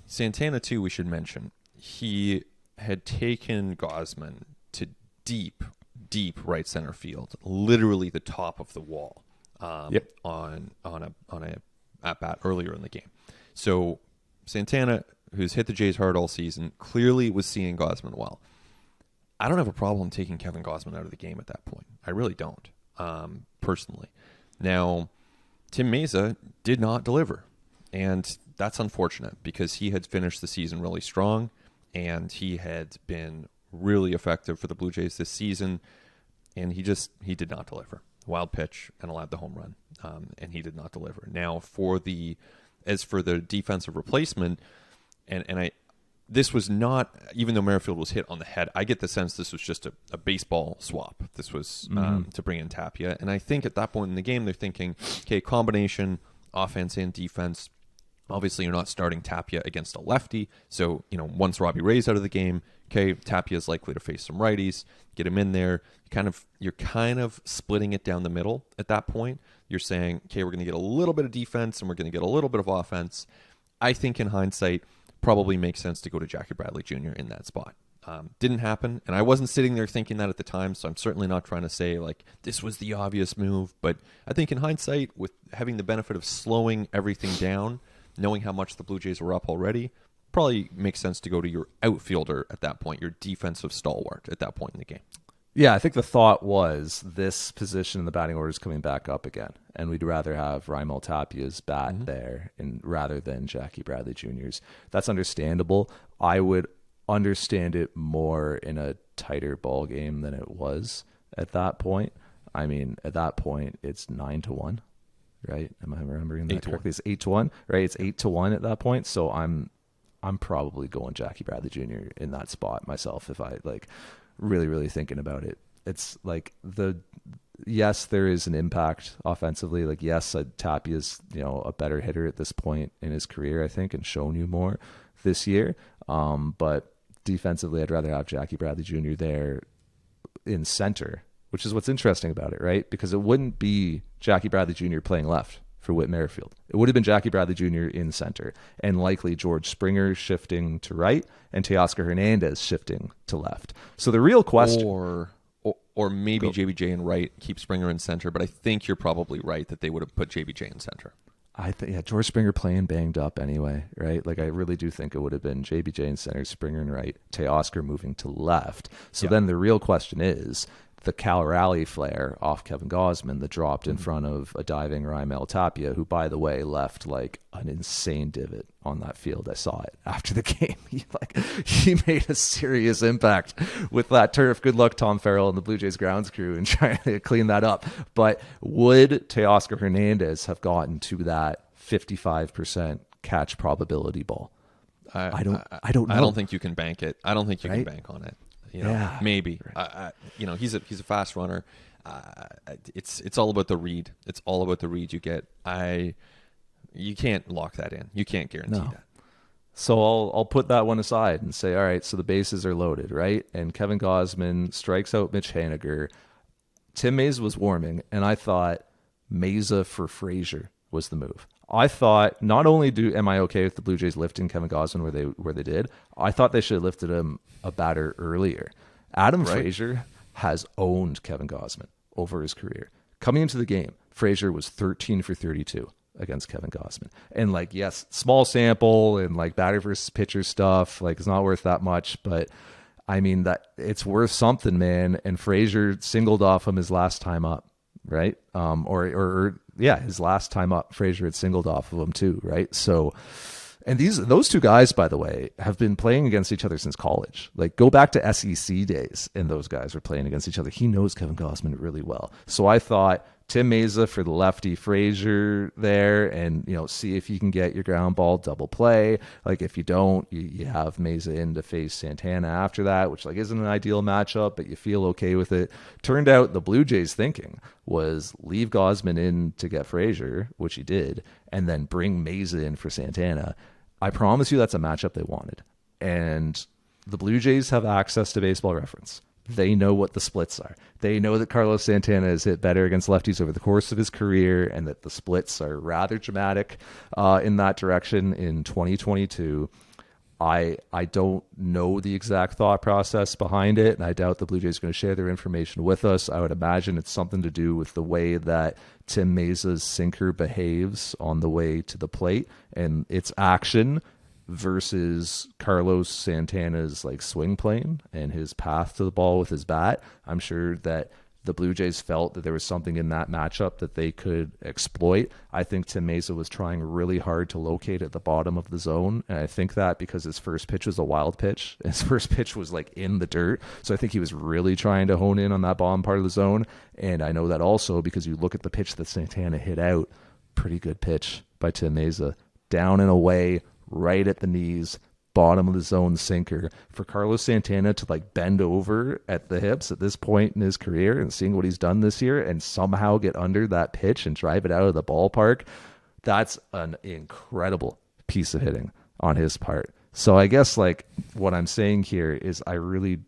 Santana too, we should mention, he had taken Gausman to deep right center field, literally the top of the wall, on a at bat earlier in the game. So Santana, who's hit the Jays hard all season, clearly was seeing Gausman well. I don't have a problem taking Kevin Gausman out of the game at that point. I really don't, personally. Now, Tim Meza did not deliver, and that's unfortunate because he had finished the season really strong, and he had been really effective for the Blue Jays this season, and he did not deliver. Wild pitch and allowed the home run, and he did not deliver. Now, as for the defensive replacement, this was not, even though Merrifield was hit on the head, I get the sense this was just a baseball swap. This was to bring in Tapia. And I think at that point in the game, they're thinking, okay, combination, offense and defense. Obviously, you're not starting Tapia against a lefty. So, once Robbie Ray's out of the game, okay, Tapia is likely to face some righties. Get him in there. You're kind of splitting it down the middle at that point. You're saying, okay, we're going to get a little bit of defense and we're going to get a little bit of offense. I think in hindsight, probably makes sense to go to Jackie Bradley Jr. in that spot. Didn't happen, and I wasn't sitting there thinking that at the time, so I'm certainly not trying to say, like, this was the obvious move, but I think in hindsight, with having the benefit of slowing everything down, knowing how much the Blue Jays were up already, probably makes sense to go to your outfielder at that point, your defensive stalwart at that point in the game. Yeah, I think the thought was this position in the batting order is coming back up again, and we'd rather have Raimel Tapia's bat there rather than Jackie Bradley Jr.'s. That's understandable. I would understand it more in a tighter ball game than it was at that point. I mean, at that point, it's 9-1, right? Am I remembering that correctly? It's 8-1, right? It's 8-1 at that point. So I'm probably going Jackie Bradley Jr. in that spot myself if I really thinking about it. It's like yes, there is an impact offensively. Like, yes, Tapia's a better hitter at this point in his career, I think, and shown you more this year. But defensively, I'd rather have Jackie Bradley Jr. there in center, which is what's interesting about it, right? Because it wouldn't be Jackie Bradley Jr. playing left for Whit Merrifield. It would have been Jackie Bradley Jr. in center, and likely George Springer shifting to right and Teoscar Hernandez shifting to left. So the real question, or maybe JBJ in right, keep Springer in center. But I think you're probably right that they would have put JBJ in center. I think George Springer playing banged up anyway, right? Like, I really do think it would have been JBJ in center, Springer in right, Teoscar moving to left. So then the real question is, the Cal Raleigh flare off Kevin Gausman that dropped in front of a diving Raimel Tapia, who, by the way, left like an insane divot on that field. I saw it after the game. He made a serious impact with that turf. Good luck, Tom Farrell and the Blue Jays grounds crew in trying to clean that up. But would Teoscar Hernandez have gotten to that 55% catch probability ball? I don't know. I don't think you can bank it. I don't think you can bank on it. Maybe. Right. He's a fast runner. It's all about the read. It's all about the read you get. You can't lock that in. You can't guarantee that. So I'll put that one aside and say, all right, so the bases are loaded, right? And Kevin Gausman strikes out Mitch Haniger. Tim Meza was warming, and I thought Meza for Frazier was the move. I thought, not only am I okay with the Blue Jays lifting Kevin Gausman where they did, I thought they should have lifted him a batter earlier. Adam Frazier has owned Kevin Gausman over his career. Coming into the game, Frazier was 13 for 32 against Kevin Gausman. And yes, small sample and batter versus pitcher stuff, it's not worth that much, but I mean that it's worth something, man. And Frazier singled off him his last time up, right? His last time up, Frazier had singled off of him too, right? So, and those two guys, by the way, have been playing against each other since college. Go back to SEC days, and those guys were playing against each other. He knows Kevin Gausman really well. So I thought Tim Mesa for the lefty Frazier there, and see if you can get your ground ball double play. Like if you don't, you have Mesa in to face Santana after that, which like isn't an ideal matchup, but you feel okay with it. Turned out the Blue Jays thinking was leave Gausman in to get Frazier, which he did, and then bring Mesa in for Santana. I promise you that's a matchup they wanted. And the Blue Jays have access to Baseball Reference. They know what the splits are. They know that Carlos Santana has hit better against lefties over the course of his career, and that the splits are rather dramatic in that direction in 2022. I don't know the exact thought process behind it, and I doubt the Blue Jays are going to share their information with us. I would imagine it's something to do with the way that Tim Mesa's sinker behaves on the way to the plate and its action versus Carlos Santana's like swing plane and his path to the ball with his bat. I'm sure that the Blue Jays felt that there was something in that matchup that they could exploit. I think Tim Mesa was trying really hard to locate at the bottom of the zone. And I think that because his first pitch was a wild pitch, his first pitch was like in the dirt. So I think he was really trying to hone in on that bottom part of the zone. And I know that also because you look at the pitch that Santana hit out, pretty good pitch by Tim Mesa. Down and away, right at the knees, bottom of the zone sinker. For Carlos Santana to like bend over at the hips at this point in his career and seeing what he's done this year and somehow get under that pitch and drive it out of the ballpark, that's an incredible piece of hitting on his part. So I guess like what I'm saying here is I really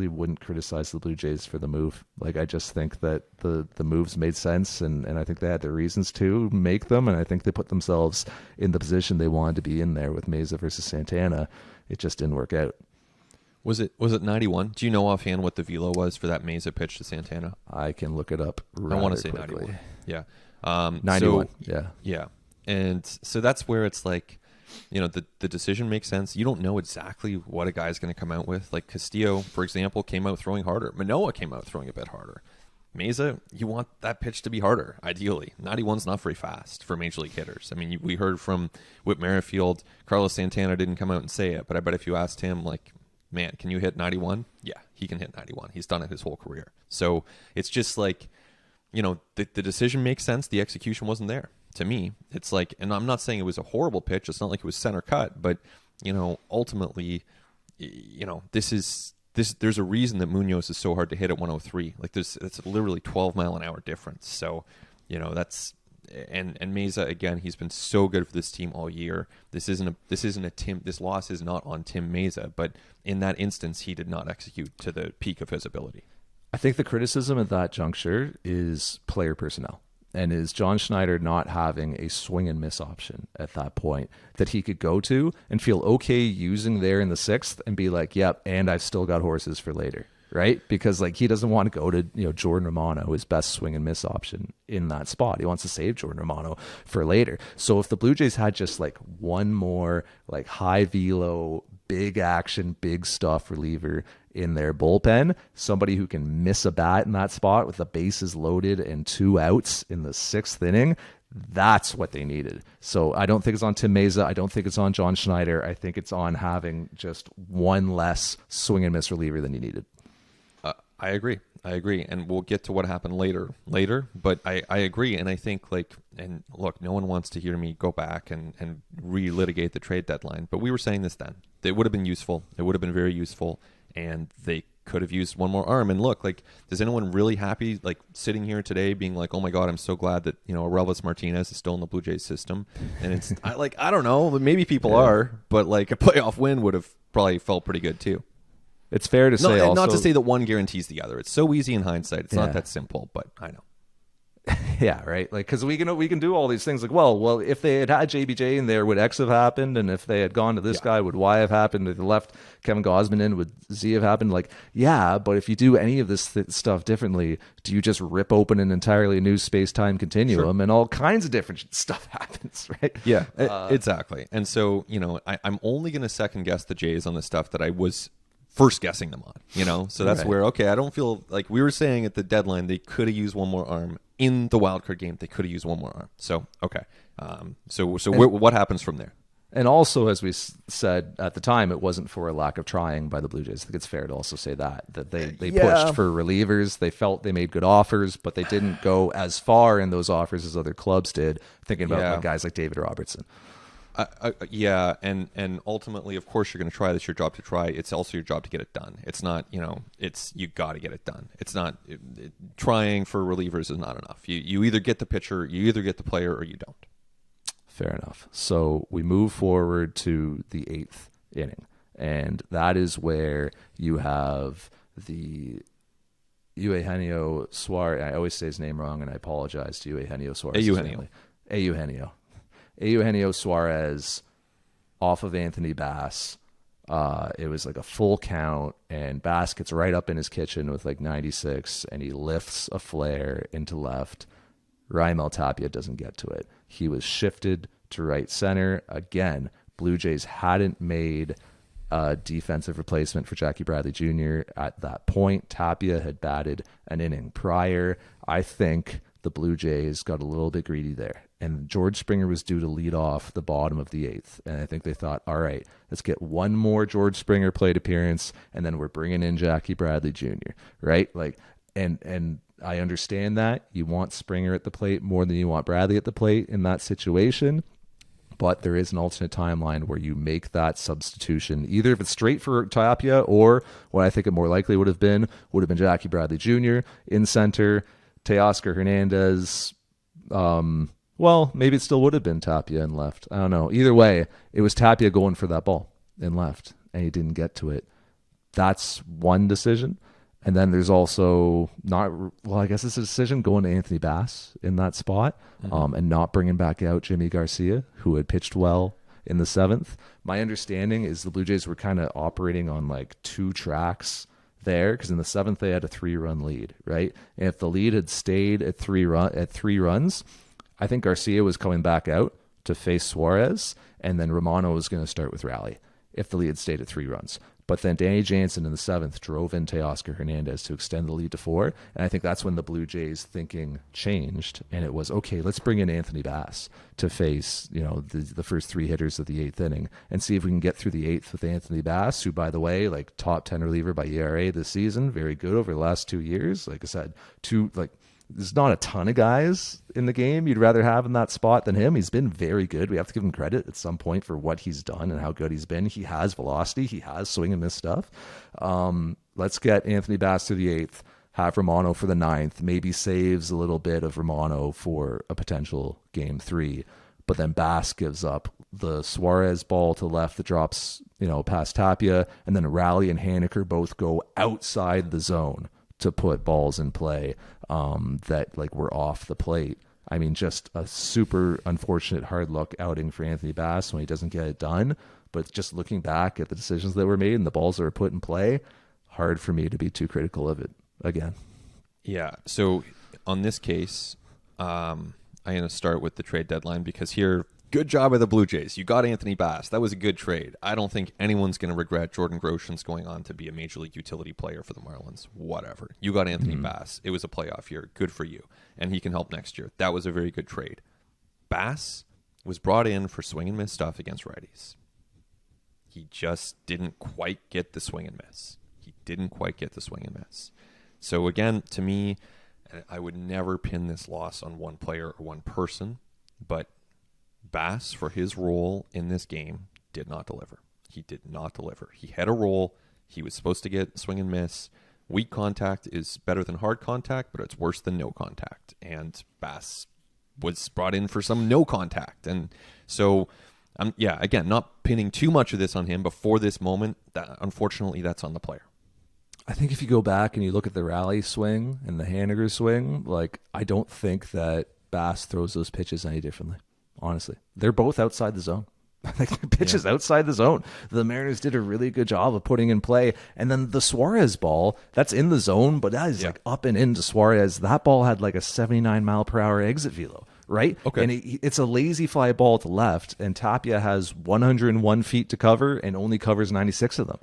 wouldn't criticize the Blue Jays for the move. Like I just think that the moves made sense, and I think they had their reasons to make them, and I think they put themselves in the position they wanted to be in there with Mesa versus Santana. It just didn't work out. Was it 91? Do you know offhand what the velo was for that Mesa pitch to Santana? I can look it up. I want to say quickly. 91. Yeah. 91. Yeah. And so that's where it's like, the decision makes sense. You don't know exactly what a guy's going to come out with. Like Castillo, for example, came out throwing harder. Manoah came out throwing a bit harder. Mesa, you want that pitch to be harder, ideally. 91's not very fast for major league hitters. I mean, we heard from Whit Merrifield, Carlos Santana didn't come out and say it, but I bet if you asked him, like, man, can you hit 91? Yeah, he can hit 91. He's done it his whole career. So it's just like, the decision makes sense. The execution wasn't there. To me, it's like, and I'm not saying it was a horrible pitch. It's not like it was center cut, but ultimately, there's a reason that Munoz is so hard to hit at 103. Like it's literally 12 mile an hour difference. So, that's and Mesa again. He's been so good for this team all year. This loss is not on Tim Mesa, but in that instance, he did not execute to the peak of his ability. I think the criticism at that juncture is player personnel. And is John Schneider not having a swing and miss option at that point that he could go to and feel okay using there in the sixth and be like, yep, and I've still got horses for later, right? Because like he doesn't want to go to Jordan Romano, his best swing and miss option in that spot. He wants to save Jordan Romano for later. So if the Blue Jays had just like one more like high velo, big action, big stuff reliever in their bullpen, somebody who can miss a bat in that spot with the bases loaded and 2 outs in the 6th inning, that's what they needed. So I don't think it's on Tim Mesa. I don't think it's on John Schneider. I think it's on having just one less swing and miss reliever than you needed. I agree. And we'll get to what happened later, but I agree. And I think and look, no one wants to hear me go back and relitigate the trade deadline, but we were saying this then. It would have been useful. It would have been very useful. And they could have used one more arm. And look, is anyone really happy, sitting here today being like, oh my God, I'm so glad that, Aurelvis Martinez is still in the Blue Jays system. And it's, I don't know, maybe people are, but a playoff win would have probably felt pretty good too. It's fair to say also. Not to say that one guarantees the other. It's so easy in hindsight. It's not that simple, but I know. Yeah, right. Because we can do all these things. Well, if they had JBJ in there, would X have happened? And if they had gone to this guy, would Y have happened? If they left Kevin Gausman in, would Z have happened? But if you do any of this stuff differently, do you just rip open an entirely new space-time continuum and all kinds of different stuff happens, right? Yeah, exactly. And so, I'm only going to second guess the Jays on the stuff that I was first guessing them on, so that's where, I don't feel like we were saying at the deadline, they could have used one more arm in the wild card game. They could have used one more arm. So, okay. So what happens from there? And also, as we said at the time, it wasn't for a lack of trying by the Blue Jays. I think it's fair to also say that they pushed for relievers. They felt they made good offers, but they didn't go as far in those offers as other clubs did, thinking about like guys like David Robertson. Yeah, and ultimately, of course, you're going to try. That's your job to try. It's also your job to get it done. It's not, you got to get it done. It's not trying for relievers is not enough. You either get the pitcher, you either get the player, or you don't. Fair enough. So we move forward to the 8th inning, and that is where you have the Eugenio Suarez. I always say his name wrong, and I apologize to Eugenio Suarez. Eugenio Suarez off of Anthony Bass. It was like a full count, and Bass gets right up in his kitchen with like 96, and he lifts a flare into left. Raimel Tapia doesn't get to it. He was shifted to right center. Again, Blue Jays hadn't made a defensive replacement for Jackie Bradley Jr. at that point. Tapia had batted an inning prior. I think the Blue Jays got a little bit greedy there. And George Springer was due to lead off the bottom of the 8th. And I think they thought, all right, let's get one more George Springer plate appearance, and then we're bringing in Jackie Bradley Jr., right? Like, and I understand that. You want Springer at the plate more than you want Bradley at the plate in that situation. But there is an alternate timeline where you make that substitution, either if it's straight for Tapia, or what I think it more likely would have been Jackie Bradley Jr. in center, Teoscar Hernandez. Well, maybe it still would have been Tapia in left. I don't know. Either way, it was Tapia going for that ball in left, and he didn't get to it. That's one decision. And then there's also I guess it's a decision going to Anthony Bass in that spot, and not bringing back out Jimmy Garcia, who had pitched well in the 7th. My understanding is the Blue Jays were kind of operating on like 2 tracks there, because in the 7th they had a 3-run lead, right? And if the lead had stayed at 3 runs, I think Garcia was coming back out to face Suarez, and then Romano was going to start with Raleigh if the lead stayed at 3 runs. But then Danny Jansen in the 7th drove in Teoscar Hernandez to extend the lead to 4. And I think that's when the Blue Jays' thinking changed. And it was, okay, let's bring in Anthony Bass to face, the first 3 hitters of the 8th inning and see if we can get through the 8th with Anthony Bass, who, by the way, like top 10 reliever by ERA this season. Very good over the last 2 years. Like I said, there's not a ton of guys in the game you'd rather have in that spot than him. He's been very good. We have to give him credit at some point for what he's done and how good he's been. He has velocity. He has swing and miss stuff. Let's get Anthony Bass to the 8th, have Romano for the 9th, maybe saves a little bit of Romano for a potential game 3. But then Bass gives up the Suarez ball to left that drops, past Tapia, and then Raleigh and Haneker both go outside the zone to put balls in play that were off the plate. I mean, just a super unfortunate hard luck outing for Anthony Bass when he doesn't get it done. But just looking back at the decisions that were made and the balls that were put in play, hard for me to be too critical of it again. Yeah. So on this case, I'm going to start with the trade deadline, because here, good job by the Blue Jays. You got Anthony Bass. That was a good trade. I don't think anyone's going to regret Jordan Groshans going on to be a major league utility player for the Marlins. Whatever. You got Anthony Bass. It was a playoff year. Good for you. And he can help next year. That was a very good trade. Bass was brought in for swing and miss stuff against righties. He just didn't quite get the swing and miss. So again, to me, I would never pin this loss on one player or one person, but Bass, for his role in this game, did not deliver. He did not deliver. He had a role. He was supposed to get swing and miss. Weak contact is better than hard contact, but it's worse than no contact. And Bass was brought in for some no contact. And so, again, not pinning too much of this on him before this moment. Unfortunately, that's on the player. I think if you go back and you look at the Raleigh swing and the Haneker swing, I don't think that Bass throws those pitches any differently. Honestly, they're both outside the zone. The pitch is outside the zone. The Mariners did a really good job of putting in play. And then the Suarez ball, that's in the zone, but that is up and into Suarez. That ball had a 79 mile per hour exit velo, right? Okay. And it's a lazy fly ball to left, and Tapia has 101 feet to cover and only covers 96 of them.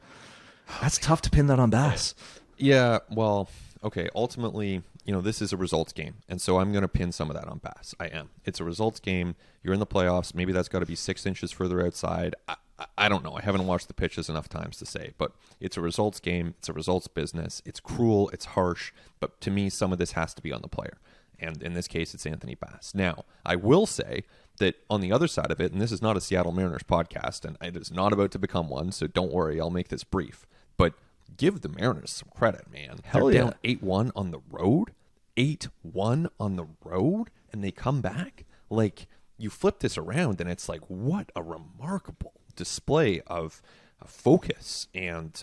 That's tough to pin that on Bass. Yeah, well, okay. Ultimately, this is a results game. And so I'm going to pin some of that on Bass. I am. It's a results game. You're in the playoffs. Maybe that's got to be 6 inches further outside. I don't know. I haven't watched the pitches enough times to say, but it's a results game. It's a results business. It's cruel. It's harsh. But to me, some of this has to be on the player. And in this case, it's Anthony Bass. Now, I will say that on the other side of it, and this is not a Seattle Mariners podcast, and it is not about to become one, so don't worry, I'll make this brief. But give the Mariners some credit, man. Hell They're yeah. down 8-1 on the road. 8-1 on the road, and they come back. Like, you flip this around, and it's like, what a remarkable display of focus and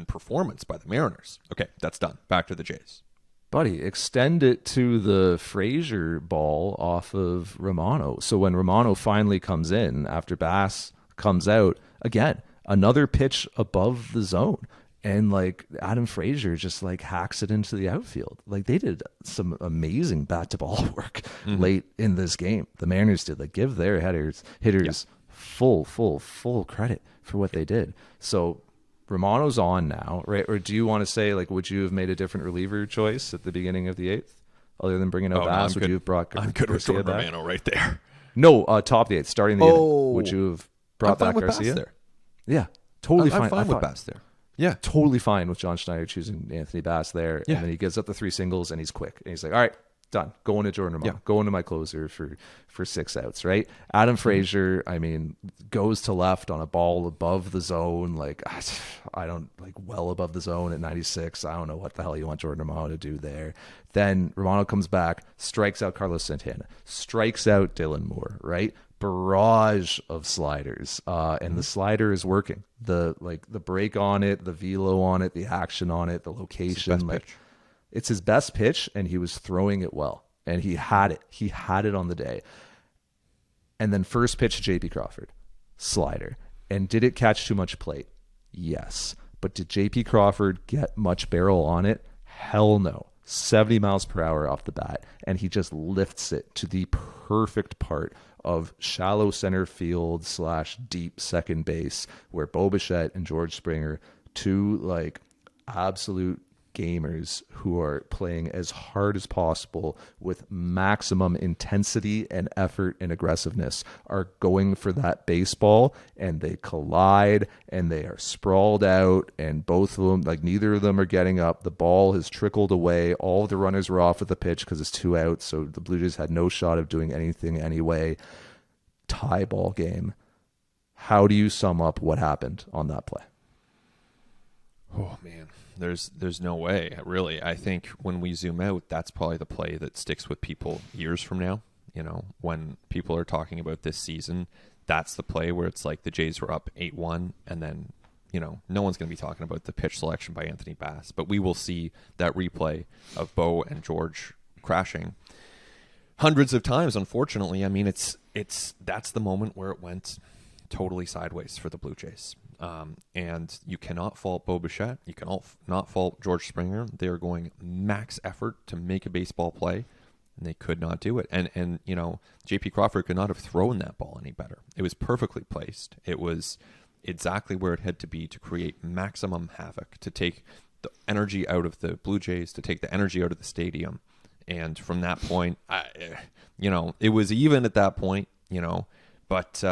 performance by the Mariners. Okay, that's done. Back to the Jays. Buddy, extend it to the Frazier ball off of Romano. So when Romano finally comes in after Bass comes out, again, another pitch above the zone. And like Adam Frazier just like hacks it into the outfield. Like they did some amazing bat to ball work late in this game. The Mariners did. Like give their hitters full credit for what they did. So Romano's on now, right? Or do you want to say, like, would you have made a different reliever choice at the beginning of the 8th? Other than bringing out Bass, would you have brought I'm good with Garcia Jordan back? Romano right there. No, top of the 8th, starting the inning. Would you have brought I'm fine back with Garcia? Bass there. Yeah, totally I'm fine. fine with Bass there. Yeah. Totally fine with John Schneider choosing Anthony Bass there. Yeah. And then he gives up the 3 singles and he's quick. And he's like, all right, done. Going to Jordan Romano. Going to my closer for 6 outs, right? Adam Frazier, I mean, goes to left on a ball above the zone. Like, I don't, like, well above the zone at 96. I don't know what the hell you want Jordan Romano to do there. Then Romano comes back, strikes out Carlos Santana, strikes out Dylan Moore, right? Barrage of sliders, and the slider is working. The break on it, the velo on it, the action on it, the location. It's his best pitch, and he was throwing it well, and he had it. He had it on the day. And then first pitch to J.P. Crawford, slider. And did it catch too much plate? Yes. But did J.P. Crawford get much barrel on it? Hell no. 70 miles per hour off the bat, and he just lifts it to the perfect part of shallow center field / deep second base, where Bichette and George Springer, two like absolute gamers who are playing as hard as possible with maximum intensity and effort and aggressiveness, are going for that baseball, and they collide and they are sprawled out, and both of them, like neither of them are getting up. The ball has trickled away. All of the runners were off with the pitch because it's 2 outs, so the Blue Jays had no shot of doing anything anyway. Tie ball game. How do you sum up what happened on that play? Oh man, there's no way, really. I think when we zoom out, that's probably the play that sticks with people years from now. When people are talking about this season, that's the play where it's like the Jays were up 8-1, and then no one's going to be talking about the pitch selection by Anthony Bass, but we will see that replay of Bo and George crashing hundreds of times. Unfortunately, I mean, that's the moment where it went totally sideways for the Blue Jays. And you cannot fault Bo Bichette. You cannot not fault George Springer. They are going max effort to make a baseball play, and they could not do it. And J.P. Crawford could not have thrown that ball any better. It was perfectly placed. It was exactly where it had to be to create maximum havoc, to take the energy out of the Blue Jays, to take the energy out of the stadium. And from that point, it was even at that point, but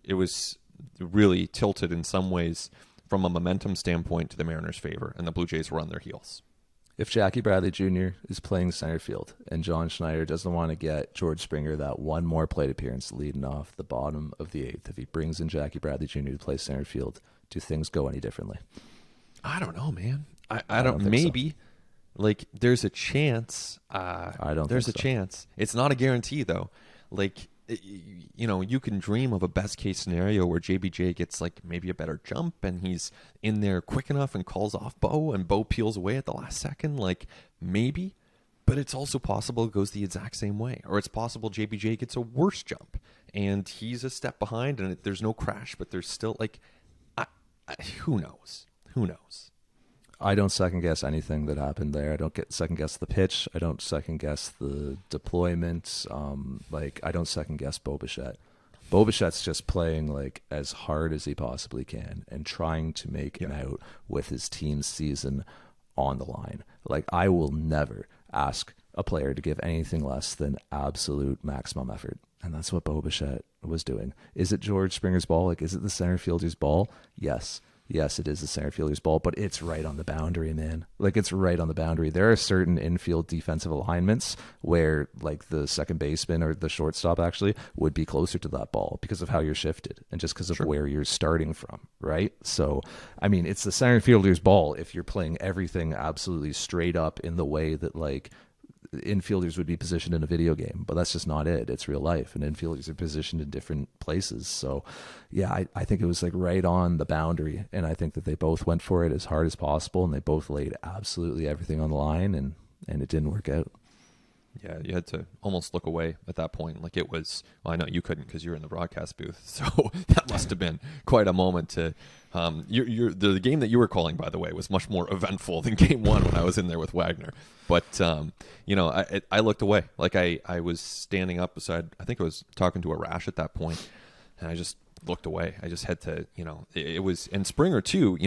it was really tilted in some ways from a momentum standpoint to the Mariners' favor, and the Blue Jays were on their heels. If Jackie Bradley Jr. is playing center field and John Schneider doesn't want to get George Springer that one more plate appearance leading off the bottom of the 8th, if he brings in Jackie Bradley Jr. to play center field, do things go any differently? I don't know, man. I don't maybe. So. Like, there's a chance. I don't There's think a so. chance. It's not a guarantee, though. Like, you can dream of a best case scenario where JBJ gets like maybe a better jump and he's in there quick enough and calls off Bo, and Bo peels away at the last second. Like, maybe. But it's also possible it goes the exact same way. Or it's possible JBJ gets a worse jump and he's a step behind and there's no crash, but there's still like, who knows? Who knows? I don't second guess anything that happened there. I don't second guess the pitch. I don't second guess the deployment. I don't second guess Bo Bichette. Bo Bichette's just playing like as hard as he possibly can and trying to make an out with his team's season on the line. Like, I will never, ask a player to give anything less than absolute maximum effort. And that's what Bo Bichette was doing. Is it George Springer's ball? Like, is it the center fielder's ball? Yes. Yes, it is the center fielder's ball, but it's right on the boundary, man. Like, it's right on the boundary. There are certain infield defensive alignments where, like, the second baseman or the shortstop actually would be closer to that ball because of how you're shifted and just because of where you're starting from, right? So, I mean, it's the center fielder's ball if you're playing everything absolutely straight up in the way that, like, infielders would be positioned in a video game, but that's just not it. It's real life, and infielders are positioned in different places. So yeah, I think it was like right on the boundary, and I think that they both went for it as hard as possible, and they both laid absolutely everything on the line, and it didn't work out. Yeah, you had to almost look away at that point. Like, it was, well, I know you couldn't because you were in the broadcast booth, so that must have been quite a moment to. The game that you were calling, by the way, was much more eventful than game one when I was in there with Wagner. But I looked away. Like, I was standing up beside. I think I was talking to a Rash at that point, and I just looked away. I just had to, it was, and Springer too.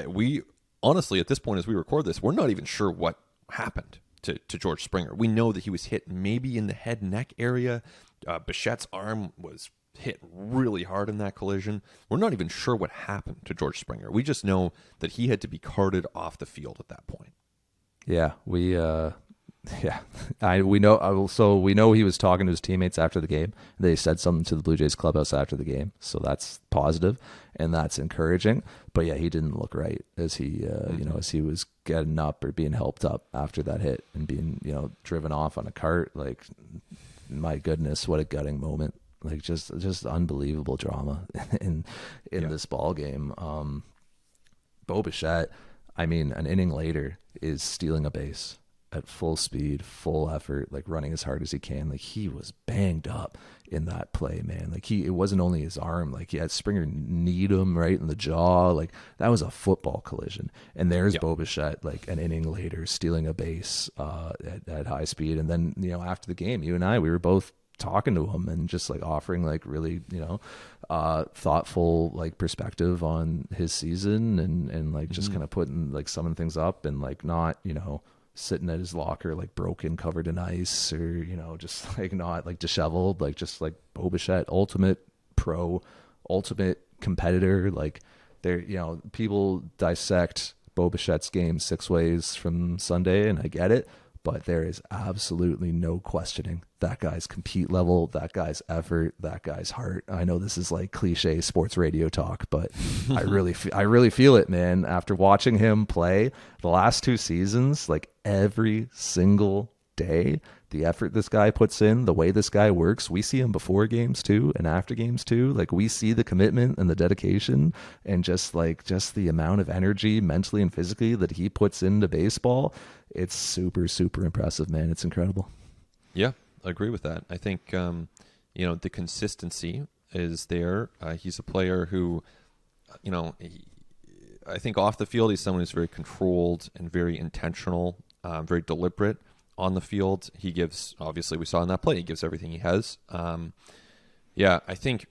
We honestly at this point as we record this, we're not even sure what happened to George Springer. We know that he was hit maybe in the head neck area. Bichette's arm was hit really hard in that collision. We're not even sure what happened to George Springer. We just know that he had to be carted off the field at that point. Yeah, we know. So we know he was talking to his teammates after the game. They said something to the Blue Jays clubhouse after the game, so that's positive and that's encouraging. But yeah, he didn't look right as he, as he was getting up or being helped up after that hit and being, driven off on a cart. Like, my goodness, what a gutting moment! Like, just unbelievable drama in this ball game. Bo Bichette, I mean, an inning later is stealing a base at full speed, full effort, like running as hard as he can. Like, he was banged up in that play, man. Like, it wasn't only his arm, like, he had Springer kneed him right in the jaw. Like, that was a football collision. And there's Bo Bichette, like, an inning later stealing a base at high speed. And then, after the game, you and I, we were both talking to him and just like offering like really, thoughtful like perspective on his season and like just kind of putting like summing things up and like not, sitting at his locker like broken, covered in ice, or just like not like disheveled, like just like Bo Bichette, ultimate pro, ultimate competitor. Like, there, people dissect Bo Bichette's game 6 ways from Sunday, and I get it, but there is absolutely no questioning that guy's compete level, that guy's effort, that guy's heart. I know this is like cliche sports radio talk, but I really feel it, man. After watching him play the last 2 seasons, like every single day, the effort this guy puts in, the way this guy works, we see him before games too and after games too. Like, we see the commitment and the dedication and just the amount of energy mentally and physically that he puts into baseball. It's super, super impressive, man. It's incredible. Yeah, I agree with that. I think, the consistency is there. He's a player who, I think off the field, he's someone who's very controlled and very intentional, very deliberate. On the field, he gives, obviously we saw in that play, he gives everything he has. I think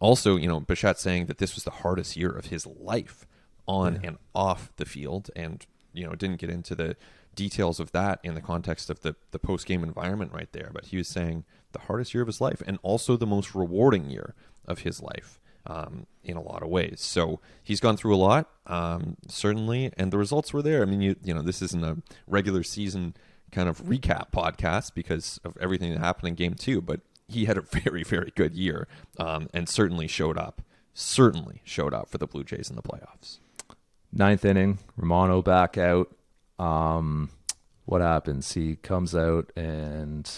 also, Bichette saying that this was the hardest year of his life on and off the field, and, didn't get into the details of that in the context of the post-game environment right there. But he was saying the hardest year of his life and also the most rewarding year of his life in a lot of ways. So he's gone through a lot, certainly, and the results were there. I mean, this isn't a regular season kind of recap podcast because of everything that happened in game 2, but he had a very, very good year and certainly showed up for the Blue Jays in the playoffs. 9th inning, Romano back out. What happens? He comes out and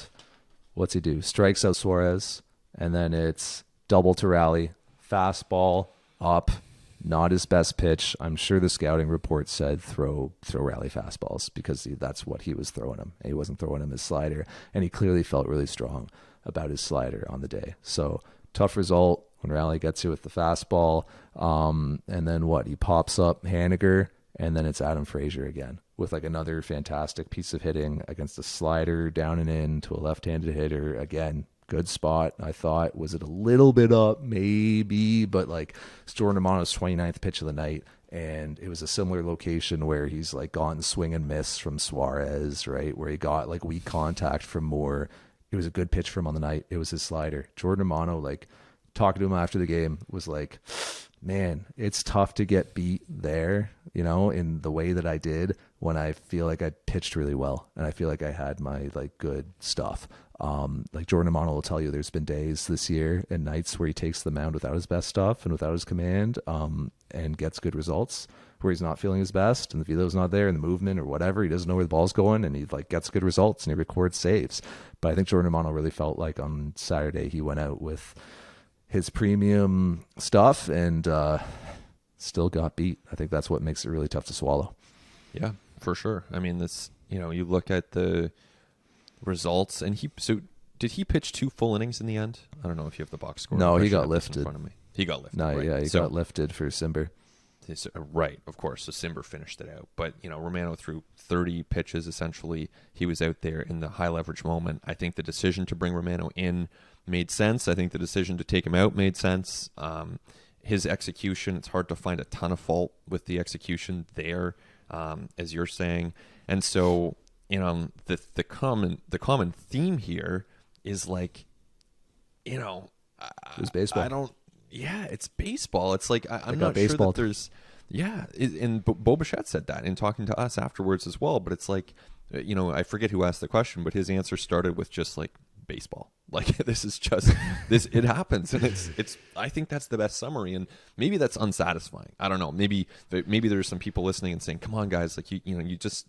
what's he do? Strikes out Suarez, and then it's double to Raleigh, fastball up, not his best pitch. I'm sure the scouting report said throw Raleigh fastballs because that's what he was throwing him. He wasn't throwing him his slider, and he clearly felt really strong about his slider on the day. So tough result when Raleigh gets you with the fastball. And then what? He pops up Haniger, and then it's Adam Frazier again with like another fantastic piece of hitting against a slider down and in to a left-handed hitter. Again, good spot, I thought. Was it a little bit up? Maybe, but like Jordan Romano's 29th pitch of the night, And it was a similar location where he's like gotten swing and miss from Suarez, right? Where he got like weak contact from Moore. It was a good pitch for him on the night. It was his slider. Jordan Romano, like talking to him after the game, was like, man, it's tough to get beat there, you know, in the way that I did when I feel like I pitched really well and I feel like I had my like good stuff. Like Jordan Romano will tell you there's been days this year and nights where he takes the mound without his best stuff and without his command, and gets good results, where he's not feeling his best and the velo's not there and the movement or whatever, he doesn't know where the ball's going, and he like gets good results and he records saves. But I think Jordan Romano really felt like on Saturday he went out with his premium stuff and still got beat. I think that's what makes it really tough to swallow. Yeah, for sure. I mean, this, you know, you look at the results, and did he pitch 2 full innings in the end? I don't know if you have the box score. No, I he should got have this lifted. in front of me. He got lifted. No, right. yeah, he got lifted for Simber. Right, of course. So Simber finished it out. But, you know, Romano threw 30 pitches, essentially. He was out there in the high leverage moment. I think the decision to bring Romano in made sense. I think the decision to take him out made sense. His execution, it's hard to find a ton of fault with the execution there, as you're saying. And so, you know, the common theme here is like, you know, It's baseball. It's baseball. It's like I'm not sure baseball. that there's, and Bo Bichette said that in talking to us afterwards as well. But it's like, you know, I forget who asked the question, but his answer started with just like baseball. Like this is just this. It happens, and it's. I think that's the best summary, and maybe that's unsatisfying. I don't know. Maybe there's some people listening and saying, "Come on, guys! Like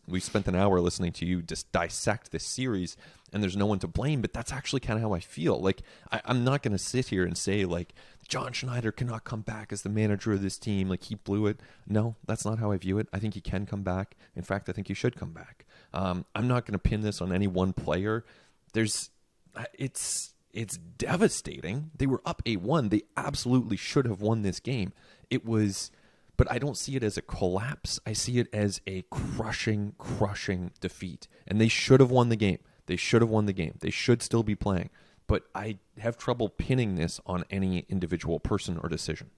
we spent an hour listening to you just dissect this series, and there's no one to blame." But that's actually kind of how I feel. Like I'm not going to sit here and say like John Schneider cannot come back as the manager of this team. Like he blew it. No, that's not how I view it. I think he can come back. In fact, I think he should come back. I'm not going to pin this on any one player. It's devastating. They were up 8-1. They absolutely should have won this game. But I don't see it as a collapse. I see it as a crushing defeat. And they should have won the game. They should still be playing. But I have trouble pinning this on any individual person or decision.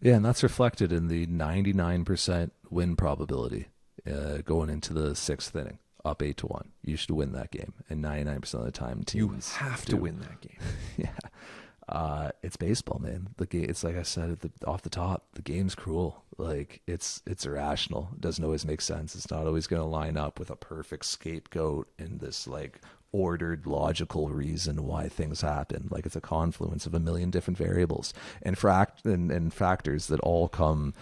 Yeah, and that's reflected in the 99% win probability going into the 6th inning. Up 8-1. You should win that game. And 99% of the time, teams have to win that game. Yeah. It's baseball, man. The game, it's like I said off the top, the game's cruel. Like it's irrational. It doesn't always make sense. It's not always going to line up with a perfect scapegoat and this like ordered, logical reason why things happen. Like it's a confluence of a million different variables and factors that all come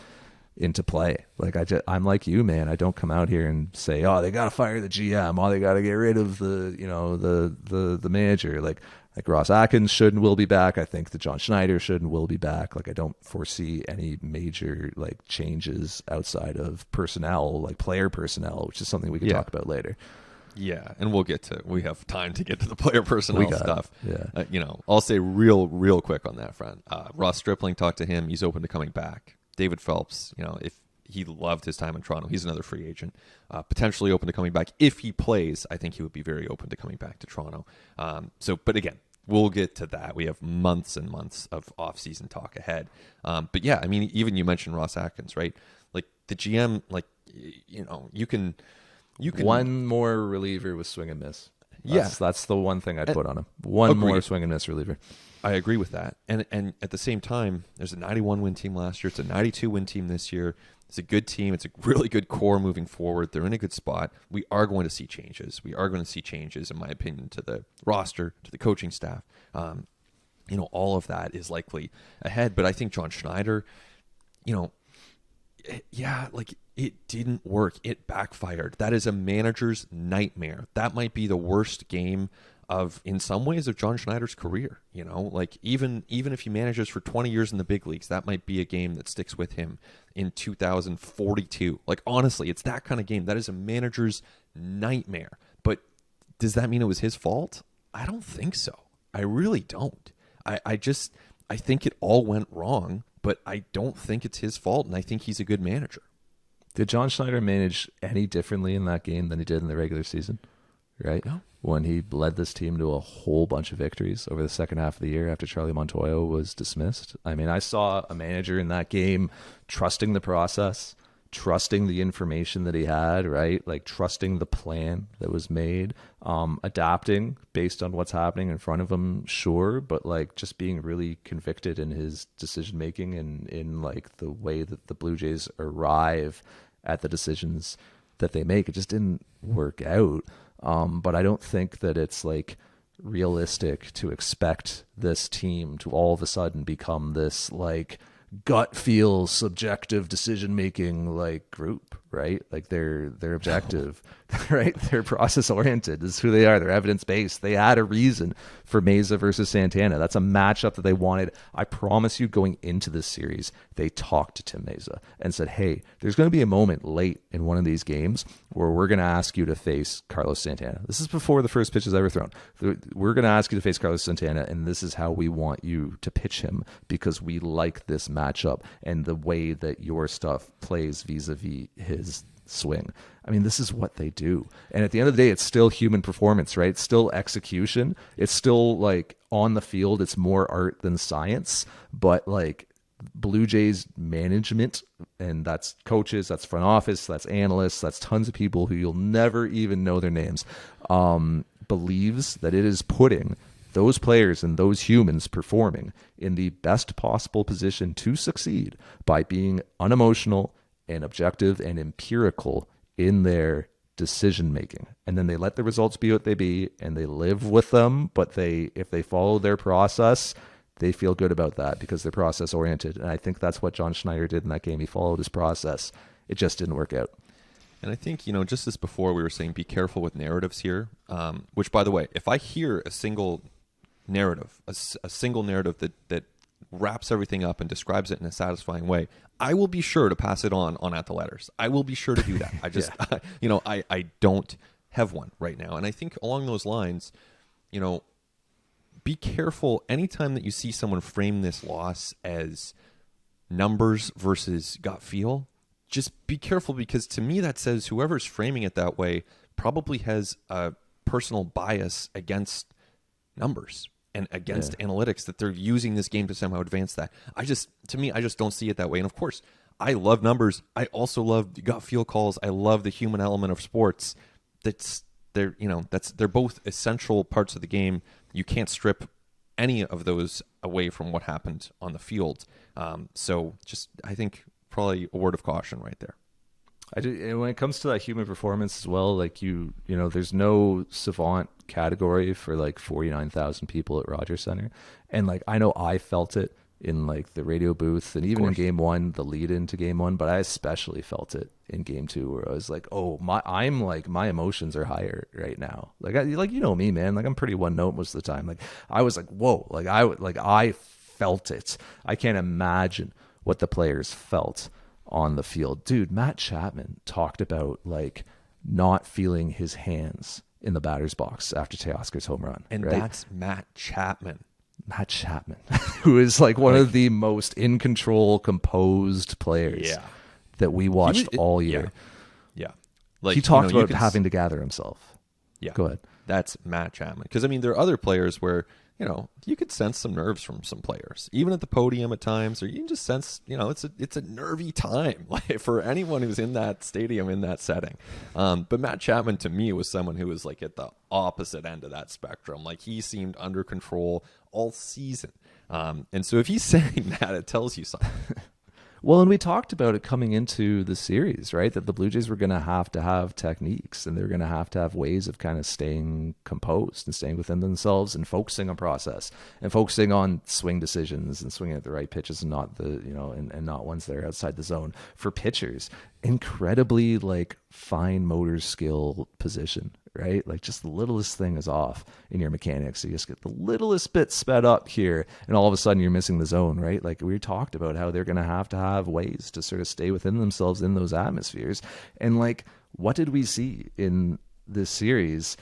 into play. Like I'm like you, man. I don't come out here and say, "Oh, they got to fire the GM. Oh, they got to get rid of the manager." Like Ross Atkins should and will be back. I think that John Schneider should and will be back. Like I don't foresee any major like changes outside of personnel, like player personnel, which is something we can talk about later. Yeah, and we have time to get to the player personnel stuff. Yeah. I'll say real quick on that front. Ross Stripling, talked to him. He's open to coming back. David Phelps, if he loved his time in Toronto, he's another free agent, potentially open to coming back. If he plays, I think he would be very open to coming back to Toronto. But again, we'll get to that. We have months and months of off-season talk ahead. But yeah, I mean, even you mentioned Ross Atkins, right? Like the GM, like, you can one more reliever with swing and miss. That's the one thing I'd put on him. One more swing and miss reliever. I agree with that. And at the same time, there's a 91-win team last year. It's a 92-win team this year. It's a good team. It's a really good core moving forward. They're in a good spot. We are going to see changes. In my opinion, to the roster, to the coaching staff. All of that is likely ahead. But I think John Schneider, it didn't work. It backfired. That is a manager's nightmare. That might be the worst game in some ways of John Schneider's career. Even if he manages for 20 years in the big leagues, that might be a game that sticks with him in 2042. Like, honestly, it's that kind of game. That is a manager's nightmare. But does that mean it was his fault? I don't think so. I really don't. I think it all went wrong, but I don't think it's his fault, and I think he's a good manager. Did John Schneider manage any differently in that game than he did in the regular season? Right? when he led this team to a whole bunch of victories over the second half of the year after Charlie Montoyo was dismissed. I mean, I saw a manager in that game trusting the process, trusting the information that he had, right? Like trusting the plan that was made, adapting based on what's happening in front of him, sure, but like just being really convicted in his decision making and in like the way that the Blue Jays arrive at the decisions that they make. It just didn't work out. But I don't think that it's like realistic to expect this team to all of a sudden become this like gut feel subjective decision making like group, right? Like they're objective, right? They're process oriented. This is who they are. They're evidence based. They had a reason for Meza versus Santana. That's a matchup that they wanted. I promise you, going into this series, they talked to Tim Meza and said, hey, there's going to be a moment late in one of these games where we're going to ask you to face Carlos Santana. This is before the first pitch is ever thrown. We're going to ask you to face Carlos Santana, and this is how we want you to pitch him because we like this matchup and the way that your stuff plays vis-a-vis his swing. I mean, this is what they do. And at the end of the day, it's still human performance, right? It's still execution. It's still like on the field, it's more art than science. But like Blue Jays management, and that's coaches, that's front office, that's analysts, that's tons of people who you'll never even know their names, believes that it is putting those players and those humans performing in the best possible position to succeed by being unemotional and objective and empirical in their decision making. And then they let the results be what they be and they live with them. But if they follow their process, they feel good about that because they're process oriented. And I think that's what John Schneider did in that game. He followed his process. It just didn't work out. And I think, just as before we were saying, be careful with narratives here, which, by the way, if I hear a single narrative, a single narrative that wraps everything up and describes it in a satisfying way, I will be sure to pass it on At the Letters. I will be sure to do that. I just, I don't have one right now. And I think along those lines, be careful anytime that you see someone frame this loss as numbers versus gut feel. Just be careful, because to me that says whoever's framing it that way probably has a personal bias against numbers and against analytics, that they're using this game to somehow advance that. I just don't see it that way. And of course, I love numbers. I also love the gut feel calls. I love the human element of sports. They're both essential parts of the game. You can't strip any of those away from what happened on the field. So just, I think, probably a word of caution right there. And when it comes to that human performance as well, like there's no savant category for like 49,000 people at Rogers Center. And like, I know I felt it in like the radio booth and even in game one, the lead into game one, but I especially felt it in game two, where I was like, oh, my emotions are higher right now. Like, me, man, like I'm pretty one note most of the time. Like I was like, whoa, I felt it. I can't imagine what the players felt on the field. Dude, Matt Chapman talked about like not feeling his hands in the batter's box after Teoscar's home run. And right? That's Matt Chapman, who is like one of the most in control, composed players that we watched all year. Yeah. Like he talked about having to gather himself. Yeah. Go ahead. That's Matt Chapman. Because, I mean, there are other players where, you could sense some nerves from some players, even at the podium at times, or you can just sense, it's a nervy time like for anyone who's in that stadium in that setting. But Matt Chapman, to me, was someone who was like at the opposite end of that spectrum. Like he seemed under control all season. And so if he's saying that, it tells you something. Well, and we talked about it coming into the series, right? That the Blue Jays were going to have techniques, and they're going to have ways of kind of staying composed and staying within themselves and focusing on process and focusing on swing decisions and swinging at the right pitches and not and not ones that are outside the zone. For pitchers, incredibly like fine motor skill position, right? Like just the littlest thing is off in your mechanics. You just get the littlest bit sped up here and all of a sudden you're missing the zone, right? Like we talked about how they're going to have ways to sort of stay within themselves in those atmospheres. And like, what did we see in this series?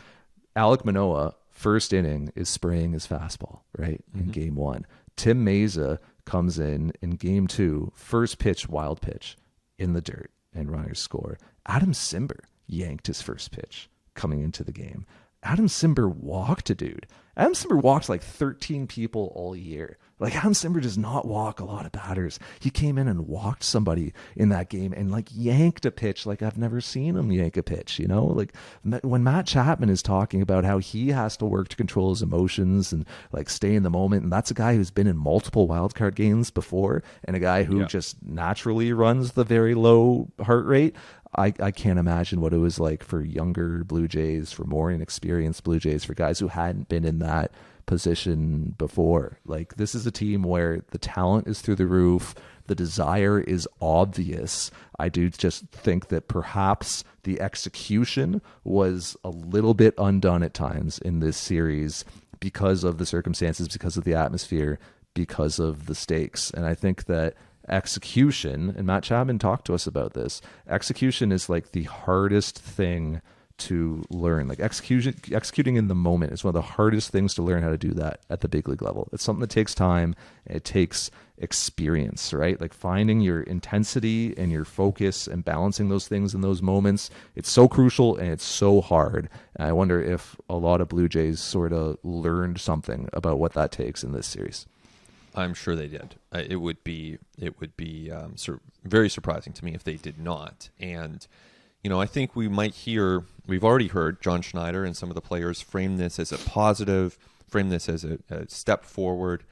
Alek Manoah, first inning, is spraying his fastball, right? In game one. Tim Meza comes in game two, first pitch, wild pitch in the dirt, and runners score. Adam Simber yanked his first pitch coming into the game. Adam Simber walked a dude. Adam Simber walked like 13 people all year. Like, Adam Simber does not walk a lot of batters. He came in and walked somebody in that game and like yanked a pitch like I've never seen him yank a pitch, you know? Like, when Matt Chapman is talking about how he has to work to control his emotions and like stay in the moment, and that's a guy who's been in multiple wildcard games before and a guy who just naturally runs the very low heart rate. I can't imagine what it was like for younger Blue Jays, for more inexperienced Blue Jays, for guys who hadn't been in that position before. Like, this is a team where the talent is through the roof. The desire is obvious. I do just think that perhaps the execution was a little bit undone at times in this series because of the circumstances, because of the atmosphere, because of the stakes. And I think that execution, and Matt Chapman talked to us about this, execution is like the hardest thing to learn. Like, executing in the moment is one of the hardest things to learn how to do that at the big league level. It's something that takes time, and it takes experience, right? Like, finding your intensity and your focus and balancing those things in those moments, it's so crucial and it's so hard. And I wonder if a lot of Blue Jays sort of learned something about what that takes in this series. I'm sure they did. It would be very surprising to me if they did not. And, you know, I think we've already heard John Schneider and some of the players frame this as a positive, frame this as a step forward.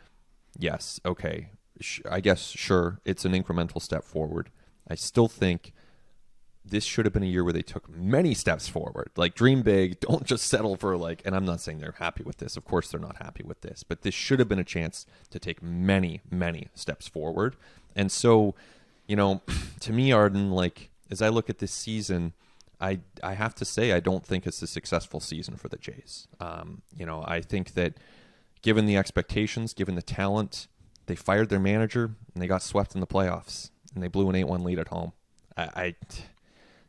Yes, okay. I guess, sure, it's an incremental step forward. I still think this should have been a year where they took many steps forward. Like, dream big. Don't just settle for like, and I'm not saying they're happy with this. Of course they're not happy with this. But this should have been a chance to take many, many steps forward. And so, you know, to me, Arden, like, as I look at this season, I have to say I don't think it's a successful season for the Jays. You know, I think that given the expectations, given the talent, they fired their manager and they got swept in the playoffs and they blew an 8-1 lead at home.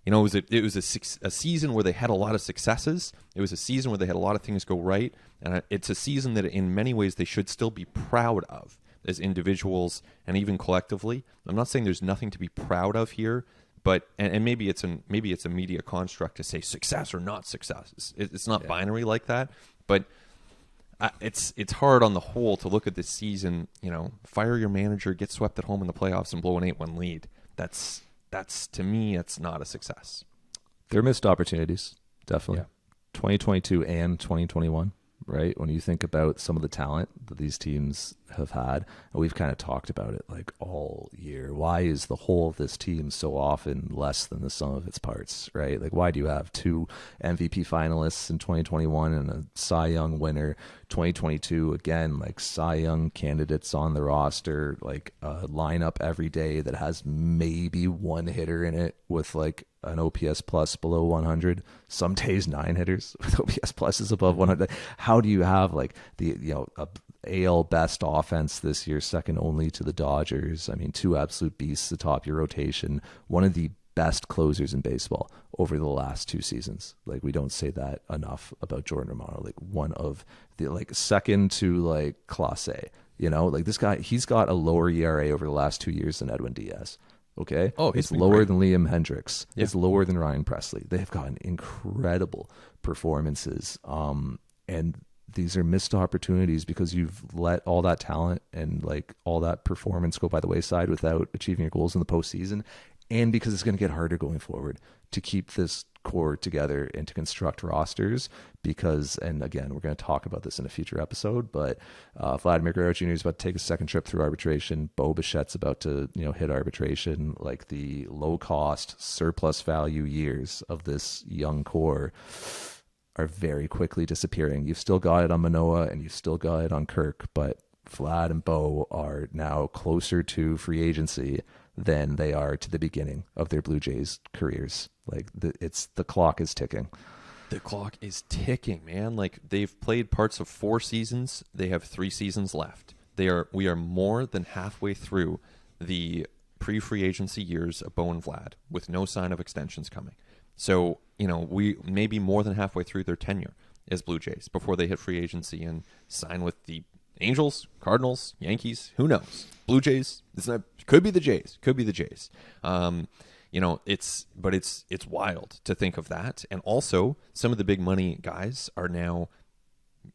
You know, it was a season where they had a lot of successes. It was a season where they had a lot of things go right. And it's a season that in many ways they should still be proud of as individuals and even collectively. I'm not saying there's nothing to be proud of here, but and maybe it's a media construct to say success or not success. It's not binary like that. But it's hard on the whole to look at this season, you know, fire your manager, get swept at home in the playoffs, and blow an 8-1 lead. That's to me, it's not a success. There are missed opportunities, definitely. 2022 and 2021, right? When you think about some of the talent that these teams have had, and we've kind of talked about it like all year. Why is the whole of this team so often less than the sum of its parts, right? Like, why do you have 2 MVP finalists in 2021 and a Cy Young winner? 2022, again, like Cy Young candidates on the roster, like a lineup every day that has maybe one hitter in it with like an OPS plus below 100. Some days 9 hitters with OPS pluses above 100. How do you have like the, you know, a AL best offense this year, second only to the Dodgers? I mean, 2 absolute beasts atop your rotation. One of the best closers in baseball over the last 2 seasons. Like, we don't say that enough about Jordan Romano. Like, one of the, like, second to like Clase, you know, like this guy, he's got a lower ERA over the last 2 years than Edwin Diaz. Okay. Oh, it's lower than Liam Hendricks. Yeah. It's lower than Ryan Presley. They've gotten incredible performances. And these are missed opportunities because you've let all that talent and like all that performance go by the wayside without achieving your goals in the postseason. And because it's going to get harder going forward to keep this core together and to construct rosters because, and again, we're going to talk about this in a future episode, but Vladimir Guerrero Jr. is about to take a second trip through arbitration. Bo Bichette's about to, you know, hit arbitration. Like, the low cost surplus value years of this young core are very quickly disappearing. You've still got it on Manoah and you've still got it on Kirk, but Vlad and Bo are now closer to free agency than they are to the beginning of their Blue Jays careers. Like, the clock is ticking. The clock is ticking, man. Like, they've played parts of 4 seasons. They have 3 seasons left. We are more than halfway through the pre-free agency years of Bo and Vlad with no sign of extensions coming. So, you know, we may be more than halfway through their tenure as Blue Jays before they hit free agency and sign with the Angels, Cardinals, Yankees, who knows? Blue Jays, could be the Jays. it's wild to think of that. And also, some of the big money guys are now,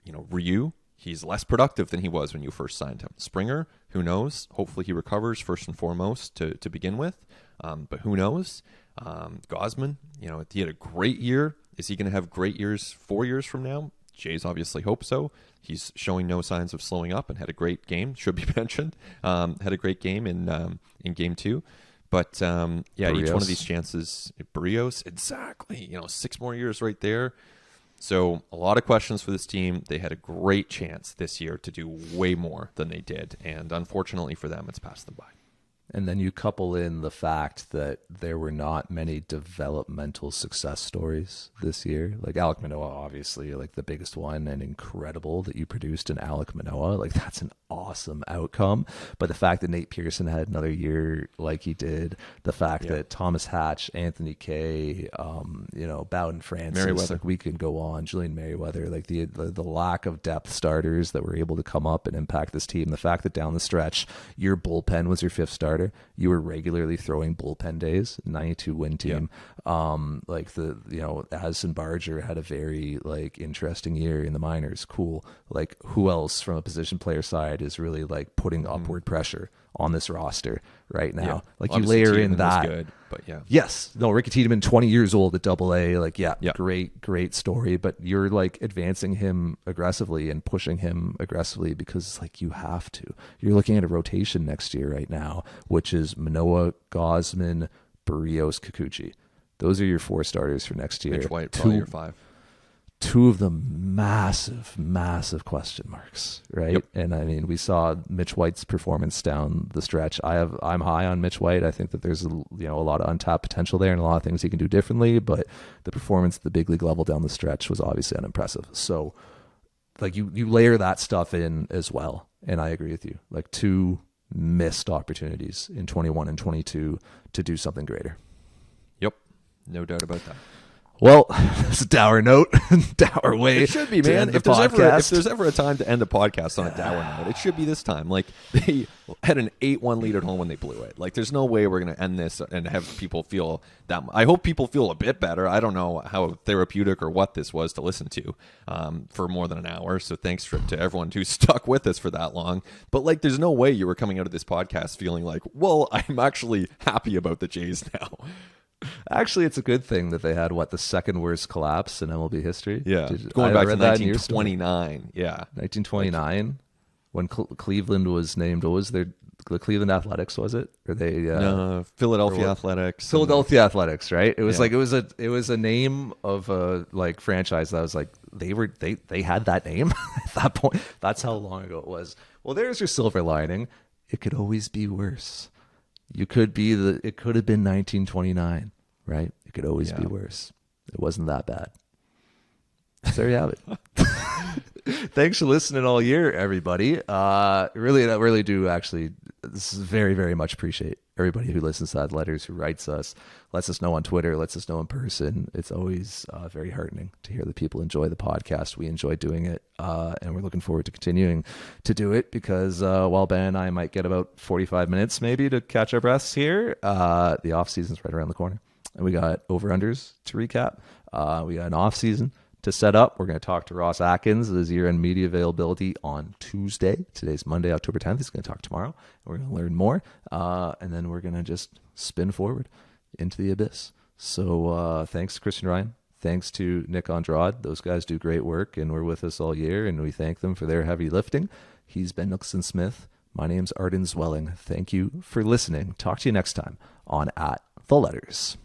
Ryu, he's less productive than he was when you first signed him. Springer, who knows? Hopefully he recovers first and foremost to begin with. But who knows? Gosman, he had a great year. Is he going to have great years 4 years from now? Jays obviously hope so. He's showing no signs of slowing up and had a great game. Should be mentioned. Had a great game in game 2. But Barrios. Each one of these chances, Barrios, exactly. 6 more years right there. So a lot of questions for this team. They had a great chance this year to do way more than they did, and unfortunately for them, it's passed them by. And then you couple in the fact that there were not many developmental success stories this year. Like Alek Manoah, obviously, like the biggest one, and incredible that you produced an Alek Manoah. Like that's an awesome outcome. But the fact that Nate Pearson had another year like he did, the fact that Thomas Hatch, Anthony Kay, Bowden Francis, Merriweather. like we can go on, Julian Merriweather, like the lack of depth starters that were able to come up and impact this team. The fact that down the stretch, your bullpen was your 5th starter. You were regularly throwing bullpen days, 92 win team. Addison Barger had a very interesting year in the minors. Cool. Like who else from a position player side is really like putting upward pressure on this roster right now? Like obviously you layer in that. Good, but yeah. Yes. No, Ricky Tiedemann, 20 years old at AA. Great story. But you're like advancing him aggressively and pushing him aggressively because like you have to. You're looking at a rotation next year right now, which is Manoah, Gosman, Barrios, Kikuchi. Those are your 4 starters for next year. Mitch White, probably your 5. 2 of them massive question marks, right? Yep. And I mean, we saw Mitch White's performance down the stretch. I'm high on Mitch White. I think that there's a lot of untapped potential there and a lot of things he can do differently, but the performance at the big league level down the stretch was obviously unimpressive. So like you layer that stuff in as well. And I agree with you. Like 2 missed opportunities in 21 and 22 to do something greater. Yep. No doubt about that. Well, it's a dour note, dour way. It should be, man. If there's ever a time to end a podcast on a dour note, it should be this time. Like they had an 8-1 lead at home when they blew it. Like there's no way we're going to end this and have people feel that. I hope people feel a bit better. I don't know how therapeutic or what this was to listen to for more than an hour. So thanks to everyone who stuck with us for that long. But like, there's no way you were coming out of this podcast feeling like, well, I'm actually happy about the Jays now. Actually, it's a good thing that they had the second worst collapse in MLB history. Yeah, going back to 1929. Yeah, 1929, when Cleveland was named. What was the Cleveland Athletics? Was it? Or they? No, Philadelphia Athletics. Philadelphia Athletics, right? It was it was a name of a franchise that was like they had that name at that point. That's how long ago it was. Well, there's your silver lining. It could always be worse. It could have been 1929, right? It could always be worse. It wasn't that bad. So there you have it. Thanks for listening all year, everybody. Really do actually. This is very, very much appreciate everybody who listens to that letters, who writes us, lets us know on Twitter, lets us know in person. It's always very heartening to hear that people enjoy the podcast. We enjoy doing it, and we're looking forward to continuing to do it because while Ben and I might get about 45 minutes maybe to catch our breaths here, the off season's right around the corner, and we got over-unders to recap. We got an off season to set up. We're going to talk to Ross Atkins, his year-end media availability on Tuesday. Today's Monday, October 10th. He's going to talk tomorrow. We're going to learn more, and then we're going to just spin forward into the abyss. So thanks to Christian Ryan. Thanks to Nick Andrade. Those guys do great work and were with us all year, and we thank them for their heavy lifting. He's Ben Nicholson-Smith. My name's Arden Zwelling. Thank you for listening. Talk to you next time on At The Letters.